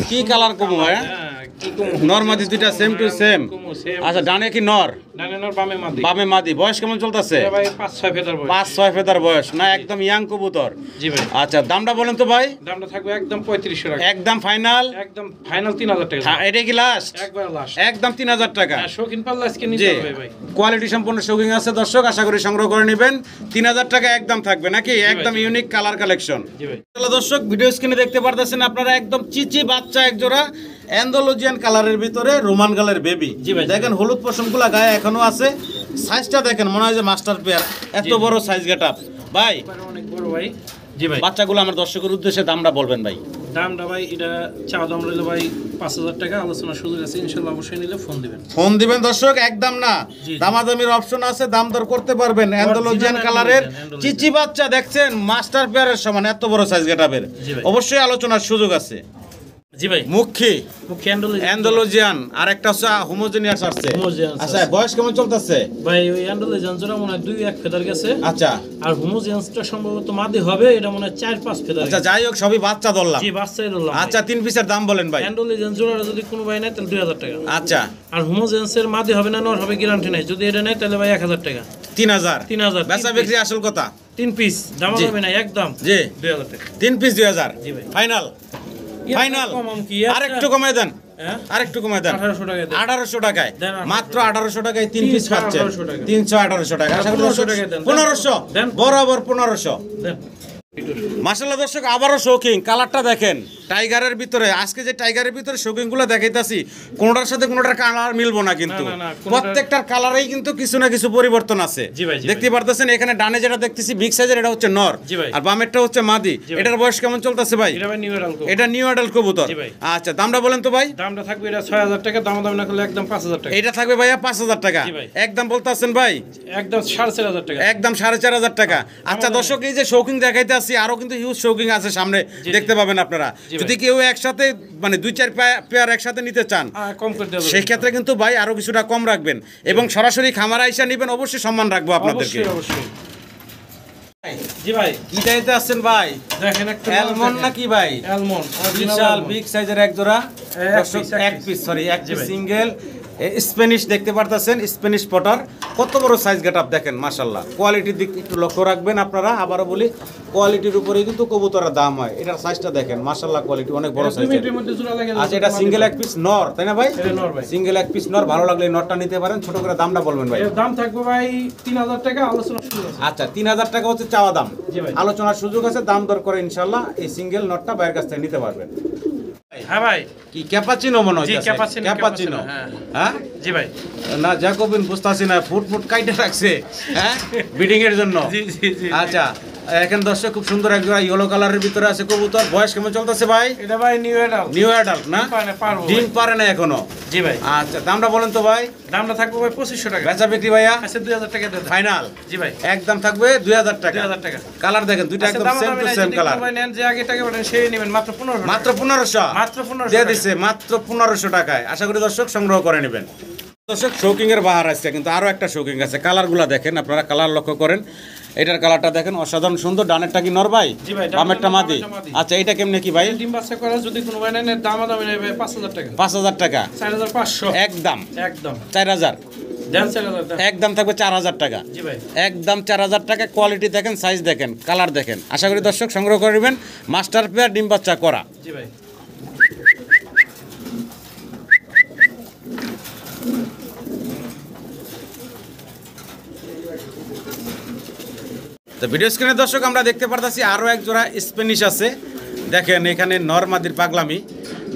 কি কালার কম হয়? হ্যাঁ কি কম নরমাদি দুইটা সেম টু সেম। সেম। আচ্ছা ডানে কি নর, ডানে নর বামে মাদি। বামে মাদি, বয়স কেমন চলতেছে? এটা ভাই 5-6 ফেদার বয়স। 5-6 ফেদার বয়স, না একদম ইয়াং কবুতর। জি ভাই আচ্ছা দামটা বলেন তো ভাই। দামটা থাকবে একদম 3500 টাকা, একদম ফাইনাল, একদম ফাইনাল 3000 টাকা। এটা কি লাস্ট? একবার লাস্ট। একদম 3000 টাকা। হ্যাঁ শৌখিন পাল্লা আজকে জি নিতে হবে ভাই। কোয়ালিটি সম্পূর্ণ শৌখিন আছে দর্শক, আশা করি সংগ্রহ করে নেবেন। 3000 টাকা একদম থাকবে নাকি? একদম ইউনিক কালার কালেকশন। জি ভাই তাহলে দর্শক ভিডিও স্ক্রিনে দেখতে পারতেছেন আপনারা একদম চিচি বাচ্চা এক জোড়া অ্যান্ডালুজিয়ান কালারের ভিতরে রোমান গালের বেবি। জি ভাই, দেখেন হলুদ পশমগুলো গায়ে এখনো আছে, সাইজটা দেখেন মনে হয় যে মাস্টার পেয়ার, এত বড় সাইজ গেটআপ। ভাই একবার অনেক বড় ভাই। জি ভাই বাচ্চাগুলো আমার দর্শকের উদ্দেশ্যে দামটা বলবেন ভাই। দামটা ভাই এটা চা দাম রইলো ভাই 5000 টাকা, আলোচনা সুযোগ আছে, ইনশাআল্লাহ অবশ্যই নিলে ফোন দিবেন। ফোন দিবেন দর্শক, একদম না জি। দামাদামির অপশন আছে, দাম দর করতে পারবেন। অ্যান্ডালুজিয়ান কালারের Andalusian। চিচি বাচ্চা দেখছেন মাস্টার পেয়ারের সমান, এত বড় সাইজ গেটআপের, জি ভাই। অবশ্যই আলোচনার সুযোগ আছে। জি ভাই মুখী অ্যান্ডালুজিয়ান অ্যান্ডালুজিয়ান আর একটা হচ্ছে হোমোজেনিয়াস আসছে। Homogeneous আচ্ছা আছে। বয়স কেমন চলতেছে? ভাই ওই অ্যান্ডালুজিয়ান জোড়া মনে হয় 2-1 ফেদার গেছে, আচ্ছা আর হোমোজিয়ান্সটা সম্ভবত মাদি হবে, এটা মনে হয় 4-5 ফেদার আচ্ছা গেছে। যাই হোক সবই বাচ্চা ধরলাম। জি বাচ্চাই রইলাম। আচ্ছা 3 পিসের দাম বলেন ভাই। অ্যান্ডালুজিয়ান জোড়াটা যদি কোনো ভাই নেয় তাহলে 2000 টাকা, আচ্ছা আর হোমোজিয়ান্সের মাদি হবে না নর হবে গ্যারান্টি নাই, যদি এটা নেয় তাহলে ভাই 1000 টাকা। 3000 3000 বেচা বিক্রি আসল কথা। 3 পিস দাম জি। হবে না একদম জি 2000 টাকা। 3 পিস 2000 জি ভাই। Final final. কমাম কি আরেকটু কমায় দেন, হ্যাঁ আরেকটু কমায় দেন। 1800 টাকা দেন। 1800 টাকায় দেন 1800 মাত্র 1800 টাকায় 3 পিস পাচ্ছেন। 1800 টাকা। 318 টাকা, আশা করি 1500 টাকা দেন। 1500 দেন। বরাবর 1500। দেন। মাশাআল্লাহ দর্শক আবারও শৌকিং, কালারটা দেখেন টাইগারের ভিতরে। আজকে যে টাইগারের ভিতরে শৌকিংগুলো দেখাইতাছি কোনোটার সাথে কোনোটার কালার মিলবো না কিন্তু, না, না, কোনোটার- প্রত্যেকটার কালারেই কিন্তু কিছু না কিছু পরিবর্তন আছে। জি ভাই, জি দেখতে পারতেছেন এখানে ডানে যেটা দেখতেছি বিগ সাইজের, এটা হচ্ছে নর, জি ভাই। আর বামেরটা হচ্ছে মাদি। জি ভাই। এটার বয়স কেমন চলতেছে ভাই? এটা ভাই নিউ এডালকো। এটা নিউ অ্যাডাল্ট কবুতর। জি ভাই। আচ্ছা দামটা বলেন তো ভাই। দামটা থাকবে এটা 6000 টাকা, দাম না করলে একদম 5000 টাকা। এটা থাকবে ভাইয়া 5000 টাকা, জি ভাই। একদম বলতেছেন ভাই, একদম 4500 টাকা। একদম 4500 টাকা। আচ্ছা দর্শক এই যে শৌকিং দেখাইতে আসছি, আরো কিন্তু হিউজ শৌকিং আছে সামনে, জি, দেখতে পাবেন আপনারা। জি ভাই। যদি কেউ একসাথে মানে 2-4 পেয়ার একসাথে নিতে চান কম করে দেওয়া যাবে। সেই ক্ষেত্রে কিন্তু ভাই আরো কিছুটা কম রাখবেন, এবং সরাসরি খামার আইসা নিবেন, অবশ্যই সম্মান রাখবো আপনাদেরকে। অবশ্যই অবশ্যই। জি ভাই কি চাইতে আসছেন ভাই? দেখেন একটা অ্যালমন্ড নাকি ভাই? অ্যালমন্ড বিশাল বিগ সাইজের এক জোড়া এক দর্শক, piece, এক এক পিস সরি এক জি পিস ভাই। সিঙ্গেল স্প্যানিশ দেখতে পারতেছেন, স্প্যানিশ পটার কত বড় সাইজ গেটআপ দেখেন মাশাআল্লাহ। কোয়ালিটির দিক একটু লক্ষ্য রাখবেন আপনারা। আবারও বলি কোয়ালিটির উপরেই কিন্তু কবুতরের দাম হয়। এটার সাইজটা দেখেন মাশাআল্লাহ, কোয়ালিটি অনেক বড় সাইজ। আচ্ছা, এটা সিঙ্গেল এক পিস নর তাই না ভাই? সিঙ্গেল এক পিস নর, ভালো লাগলে নরটা নিতে পারেন। ছোট করে দামটা বলবেন ভাই। এর দাম থাকবে ভাই 3000 টাকা, আলোচনা সুযোগ আছে। আচ্ছা, 3000 টাকা হচ্ছে চাওয়া দাম, জি ভাই। আলোচনার সুযোগ আছে, দাম দর করে ইনশাআল্লাহ এই সিঙ্গেল নটটা ভাইয়ের কাছ থেকে নিতে পারবেন। হ্যাঁ ভাই, কি ক্যাপাচিনো মনে জি হচ্ছে? ক্যাপাচিনো, হ্যাঁ হ্যাঁ জি ভাই। না জ্যাকোবিন বুঝতাছি না, ফুট কাইটে রাখছে হ্যাঁ বিডিং এর জন্য। জি জি জি। আচ্ছা, এখন দর্শক খুব সুন্দর একজোড়া ইয়েলো কালারের ভিতরে আছে কবুতর। বয়স কেমন চলতেছে ভাই? এটা ভাই নিউ অ্যাডাল্ট। নিউ অ্যাডাল্ট না? পারবো ডিম পারে না এখনো? জি ভাই। আচ্ছা, দামটা বলেন তো ভাই। দামটা থাকবে ভাই 2500 টাকা। বেচা বিক্রি ভাইয়া? আচ্ছা 2000 টাকা দেন ফাইনাল? জি ভাই। একদম থাকবে 2000 টাকা। 2000 টাকা। কালার দেখেন দুইটা আচ্ছা, একদম সেম টু সেম কালার। ভাই নেন যে আগে টাকা পাঠান সেই নেবেন মাত্র 1500। মাত্র 1500? মাত্র 1500 দিয়ে দিছে মাত্র 1500 টাকায়। আশা করি দর্শক সংগ্রহ করে নেবেন। দর্শক শৌকিং এর বাহার আছে, কিন্তু আরো একটা শৌকিং আছে। কালারগুলো দেখেন আপনারা, কালার লক্ষ্য করেন। এটার কালারটা দেখেন অসাধারণ সুন্দর। ডানেরটা কি নর ভাই? জি ভাই। বামেরটা মাদি? মাদি। আচ্ছা, এটা কেমনে কি ভাই? ডিম বাচ্চা করা যদি কোনো ভাই নেন দাম নেবে 5000 টাকা। 5000 টাকা 4500 একদম। একদম 4000 দেন 4000 দেন। একদম থাকবে 4000 টাকা। জি ভাই। একদম 4000 টাকা। কোয়ালিটি দেখেন, সাইজ দেখেন, কালার দেখেন। আশা করি দর্শক সংগ্রহ করবেন। মাস্টার পেয়ার, ডিম বাচ্চা করা। জি ভাই। তো ভিডিও স্ক্রিনে দর্শক আমরা দেখতে পারতাছি আরো এক জোড়া স্প্যানিশ আছে। দেখেন এখানে নর মাদির পাগলামি।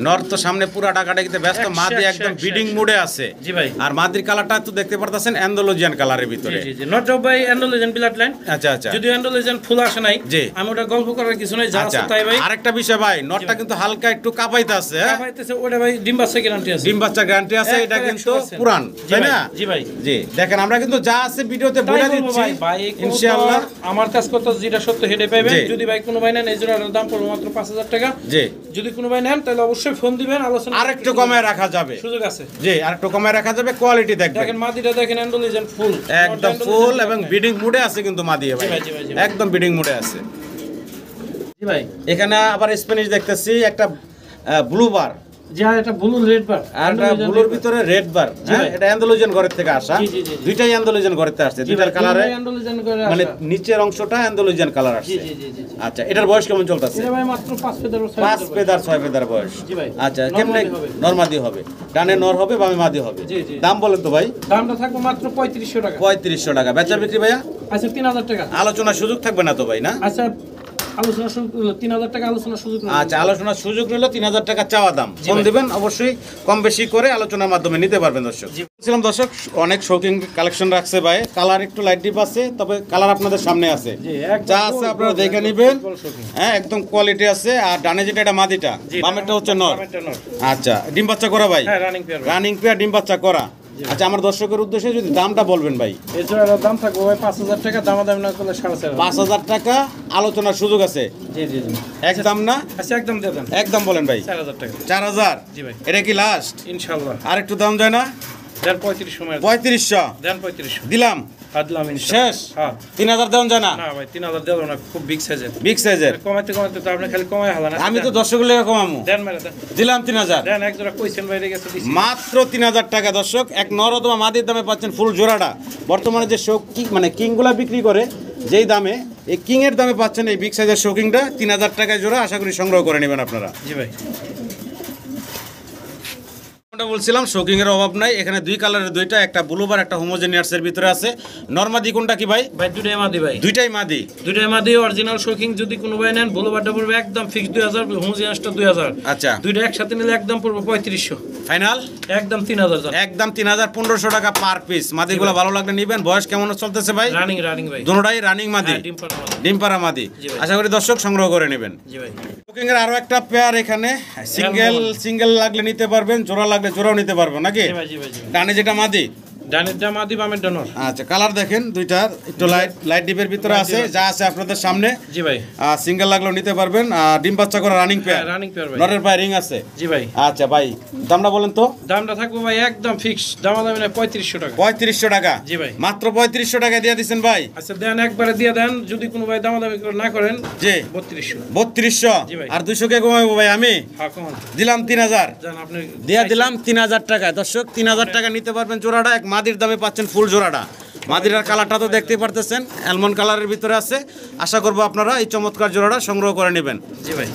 নর তো সামনে পুরা ডাকাডাকিতে ব্যস্ত, মাদি একদম বিডিং মুডে আছে। জি ভাই। আর মাদির কালারটা তো দেখতে পারতাছেন অ্যান্ডালুজিয়ান কালারের ভিতরে। জি জি। নট ভাই অ্যান্ডালুজিয়ান ব্লাড লাইন। আচ্ছা আচ্ছা। যদি অ্যান্ডালুজিয়ান ফুল আসে নাই, জি। আমি ওটা গল্প করার কিছু নাই, যা আছে আচ্ছা, তাই ভাই। আরেকটা বিষয় ভাই, নরটা কিন্তু হালকা একটু কাঁপাইতে আছে। হ্যাঁ? কাপাইতেছে ওটা ভাই ডিম বাচ্চা গ্যারান্টি আছে। ডিম বাচ্চা গ্যারান্টি আছে। এটা একবারে কিন্তু 100%। পুরান জি তাই ভাই, না? জি ভাই। জি, দেখেন আমরা কিন্তু যা আছে ভিডিওতে তাই বলে বলবো দিচ্ছি ভাই, ভাই এই ইনশাআল্লাহ। কবুতর আমার কাছ কত যেটা সত্য হেডে পাবেন। জি। যদি ভাই কোনো ভাই নেন এই জোড়াটার দাম পড়বে মাত্র 5000 টাকা। জি, যদি কোনো ভাই নেন তাহলে অবশ্যই ফোন দিবেন, আলোচনা আরেকটু কমায় রাখা যাবে। সুযোগ আছে। জি, আরেকটু কমায় রাখা যাবে। কোয়ালিটি দেখবেন দেখেন মাদিটা দেখেন অ্যান্ডালুজিয়ান ফুল একদম ফুল এবং বিডিং মুডে আছে কিন্তু মাদি ভাই। জি ভাই, জি ভাই, জি ভাই। একদম বিডিং মুডে আছে। জি ভাই। এখানে আবার স্প্যানিশ দেখতেছি একটা ব্লুবার, জি আর এটা ব্লু রেড বার আর একটা ব্লুর ভিতরে রেড বার। হ্যাঁ, ভাই। এটা অ্যান্ডালুজিয়ান ঘরের থেকে আসা। জি, জি, জি, জি। দুইটাই অ্যান্ডালুজিয়ান ঘরের থেকে আসছে। দুইটার কালারে মানে নিচের অংশটা অ্যান্ডালুজিয়ান কালার আসছে। জি, জি, জি, জি। আচ্ছা, এটার বয়স কেমন চলতেছে? এটা ভাই মাত্র 5 ফেদার 5 ফেদার 6 ফেদার বয়স। জি ভাই। আচ্ছা, নর কেমনে? মাদি হবে। নরমাদি হবে, ডানে নর হবে, বামে মাদি হবে। জি, জি। দাম বলেন তো ভাই। দামটা থাকবে মাত্র 3500 টাকা। 3500 টাকা। বেচা বিক্রি ভাইয়া? আচ্ছা 3000 টাকা। আলোচনার সুযোগ থাকবে না তো ভাই? না, আচ্ছা আলোচনা শুরু 3000 টাকা আলোচনা সুযোগ নেই। আচ্ছা, আলোচনার সুযোগ নিল 3000 টাকা চাওয়া দাম। ফোন দিবেন, অবশ্যই কম বেশি করে আলোচনার মাধ্যমে নিতে পারবেন দর্শক। বলছিলাম দর্শক অনেক শৌখিন কালেকশন রাখছে ভাই। কালার একটু লাইট ডিপ আছে, তবে কালার আপনাদের সামনে আছে। জি, একদম যা আছে আপনারা দেখে নেবেন। হ্যাঁ, একদম কোয়ালিটি আছে। আর ডানে যেটা এটা মাদিটা, বামেরটা হচ্ছে নর। বামেরটা নর। আচ্ছা, ডিম বাচ্চা করা ভাই? হ্যাঁ রানিং পেয়ার। রানিং পেয়ার, ডিম বাচ্চা করা। আচ্ছা, আমার দর্শকের উদ্দেশ্যে যদি দামটা বলবেন ভাই। এই জোড়ার দাম থাকবে ভাই 5000 টাকা, দামাদামি না করলে 4500। 5000 টাকা আলোচনার সুযোগ আছে। জি জি জি। একদম না? আচ্ছা একদম দিয়ে দেন। একদম বলেন ভাই। 4000 টাকা। 4000? জি ভাই। এটা কি লাস্ট? ইনশাআল্লাহ। আর একটু দাম যায় না? দেন 3500 সময়। 3500 দেন 3500। দিলাম। আদলাম ইনশাআল্লাহ। শেষ? হ্যাঁ। 3000 দেওয়া যায় না? না ভাই 3000 দেব না, খুব বিগ সাইজের। বিগ সাইজের? কমাইতে কমাইতে তো আপনি খালি কমাই হালান। আমি তো দর্শকের লেগে কমামু। দেন মেরে দেন। দিলাম 3000। দেন এক জোড়া কইছেন বাইরে গেছে দিছি। মাত্র 3000 টাকা দর্শক। এক নর অথবা মাদির দামে পাচ্ছেন ফুল জোড়াটা। বর্তমানে যে মানে কিংগুলা বিক্রি করে যেই দামে, এই কিং এর দামে পাচ্ছেন এই বিগ সাইজের শৌকিংটা 3000 টাকায় জোড়া। আশা করি সংগ্রহ করে নেবেন আপনারা। জি ভাই। বলছিলাম শৌকিং এর অভাব নাই। এখানে দুই কালারের দুইটা, একটা ব্লুবার একটা হোমোজেনিয়াস এর ভিতরে আছে। নরমাদি কোনটা কি ভাই? ভাই দুটাই মাদি ভাই। দুইটাই মাদি? দুটাই মাদি অরিজিনাল শৌকিং। যদি কোনো ভাই নেন ব্লুবারটা পড়বে একদম ফিক্স 2000, হোমোজিনিয়াসটা 2000। আচ্ছা, দুইটা একসাথে নিলে একদম পড়বে 3500। ফাইনাল? একদম 3000। একদম 3000, 1500 টাকা পার পিস। মাদিগুলো ভালো লাগলে নিবেন। বয়স কেমন চলতেছে ভাই? রানিং রানিং ভাই। দুটোটাই রানিং মাদি? হ্যাঁ, ডিম পাড়া মাদি। ডিম পাড়া মাদি। জি ভাই। আশা করি দর্শক সংগ্রহ করে নেবেন। জি ভাই। বুকিং এর আরো একটা পেয়ার এখানে সিঙ্গেল লাগলে নিতে পারবেন, জোড়া লাগলে জোড়াও নিতে পারবেন নাকি? জি ভাই, জি ভাই, জি ভাই। ডানে যেটা মাদি, ডানেরটা মাদি বামেরটা নর। আচ্ছা, কালার দেখেন দুইটার একটু লাইট ডিপের ভিতরে আছে, যা আছে আপনাদের সামনে। জি ভাই। সিঙ্গেল লাগলেও নিতে পারবেন। ডিম বাচ্চা করা রানিং পেয়ার। রানিং পেয়ার ভাই। নরের পায়ে রিং আছে। জি ভাই। আচ্ছা ভাই, দামটা বলেন তো। দামটা থাকবে ভাই একদম ফিক্স, দামাদামি না, 3500 টাকা। 3500 টাকা। জি ভাই। মাত্র 3500 টাকা দিয়ে দিচ্ছেন ভাই। আচ্ছা দেন, একবারে দিয়ে দেন, যদি কোনো ভাই দামাদামি না করেন। জি 3200। 3200। জি ভাই। আর 200 কে কমাবো ভাই আমি। হ্যাঁ কমান দিলাম 3000। জান আপনি দিয়ে দিলাম 3000 টাকায়। দর্শক 3000 টাকা নিতে পারবেন জোড়াটা। এক মাদির দামে পাচ্ছেন ফুল জোড়াটা। মাদিরার কালারটা তো দেখতেই পারতেছেন, অ্যালমন্ড কালারের ভিতরে আছে। আশা করব আপনারা এই চমৎকার জোড়াটা সংগ্রহ করে নেবেন। জি ভাই।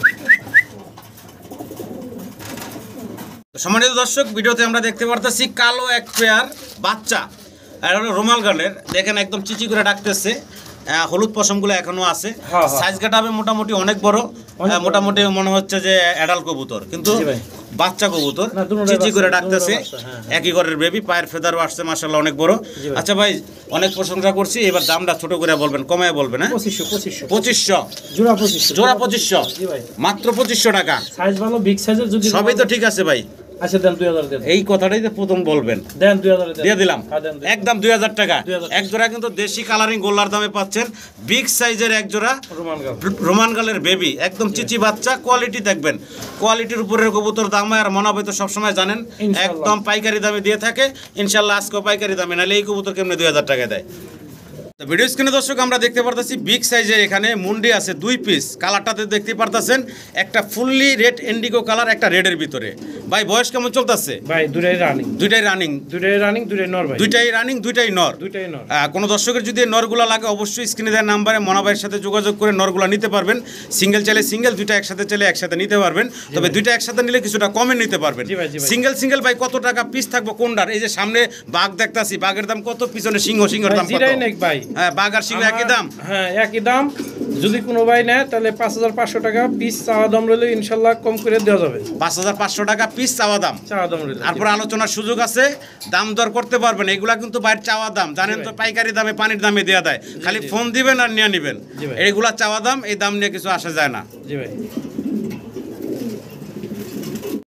সম্মানিত দর্শক, ভিডিওতে আমরা দেখতে পারতেছি কালো এক পেয়ার বাচ্চা, আর এটা হলো রোমাল গানের। দেখেন একদম চিচি করে ডাকতেছে, হলুদ পশমগুলো এখনো আছে। হ্যাঁ। সাইজ কাটা হবে মোটামুটি অনেক বড়, মোটামুটি মনে হচ্ছে যে অ্যাডাল্ট কবুতর, কিন্তু জি ভাই। বাচ্চা কবুতর না, দুটোটাই চিচি করে বাচ্চা, ডাকতেছে। দুটোটাই বাচ্চা, হ্যাঁ। একই ঘরের বেবি, পায়ের ফেদারও আসছে মাশাআল্লাহ অনেক বড়। জি ভাই। আচ্ছা ভাই, অনেক প্রশংসা করছি, এবার দামটা ছোট করে বলবেন, কমায় বলবেন। হ্যাঁ 2500। 2500 জোড়া 2500। জোড়া 2500। জি ভাই। মাত্র 2500 টাকা। সাইজ ভালো, বিগ সাইজের যদি সবই তো ঠিক আছে ভাই, আচ্ছা দেন 2000 দেন। এই কথাটাই তো প্রথম বলবেন। দেন 2000 দেন। দিয়ে দিলাম হ্যাঁ, দেন, দেন। একদম 2000 টাকা। 2000 এক জোড়া কিন্তু দেশি কালারিং গোল্লার দামে পাচ্ছেন। বিগ সাইজের এক জোড়া রোমান গাল। রোমান গালের বেবি, একদম চিচি বাচ্চা। কোয়ালিটি দেখবেন, কোয়ালিটির উপরের কবুতর দাম আর মনাবে তো সবসময় জানেন ইনশাআল্লাহ। একদম পাইকারি দামে দিয়ে থাকে। ইনশাল্লাহ আজকেও পাইকারি দামে, নাহলে এই কবুতর কেমনে 2000 টাকা দেয়। তো ভিডিও স্ক্রিনে দর্শক আমরা দেখতে পারতেছি বিগ সাইজের এখানে মুন্ডি আছে 2 পিস। কালারটাতে দেখতে পারতেছেন একটা ফুললি রেড ইন্ডিগো কালার, একটা রেডের ভিতরে। ভাই বয়স কেমন চলতেছে? ভাই দুটাই রানিং। দুইটাই রানিং। দুটাই রানিং, দুটাই নর ভাই। দুইটাই রানিং, দুইটাই নর। দুটাই নর। কোনো দর্শকের যদি এই নরগুলা লাগে অবশ্যই স্ক্রিনে দেওয়ার নাম্বারে মনাবাইয়ের সাথে যোগাযোগ করে নরগুলা নিতে পারবেন। সিঙ্গেল চাইলে সিঙ্গেল, দুইটা একসাথে চাইলে একসাথে নিতে পারবেন। তবে দুইটা একসাথে নিলে কিছুটা কমে নিতে পারবেন। জি ভাই, জি ভাই। সিঙ্গেল সিঙ্গেল ভাই কত টাকা পিস থাকবো কোনটার? এই যে সামনে বাঘ দেখতাছি, বাঘের দাম কত? পিছনে সিংহের দাম কত? জিরাই নেক ভাই। হ্যাঁ, বাঘ আর সিংহ একই দাম। হ্যাঁ একই দাম। যদি কোনো ভাই নেয় তাহলে 5500 টাকা পিস চাওয়া দাম রইলে ইনশাল্লাহ কম করে দেওয়া যাবে। 5500 টাকা পিস চাওয়া দাম। চাওয়া দাম রইলে তারপর আলোচনার সুযোগ আছে, দাম দর করতে পারবেন। এগুলা কিন্তু বাইরে চাওয়া দাম, জানেন তো পাইকারি দামে পানির দামে দেওয়া দেয়। খালি ফোন দিবেন আর নিয়ে নিবেন। জি ভাই। এইগুলা চাওয়া দাম, এই দাম নিয়ে কিছু আসা যায় না। জি ভাই।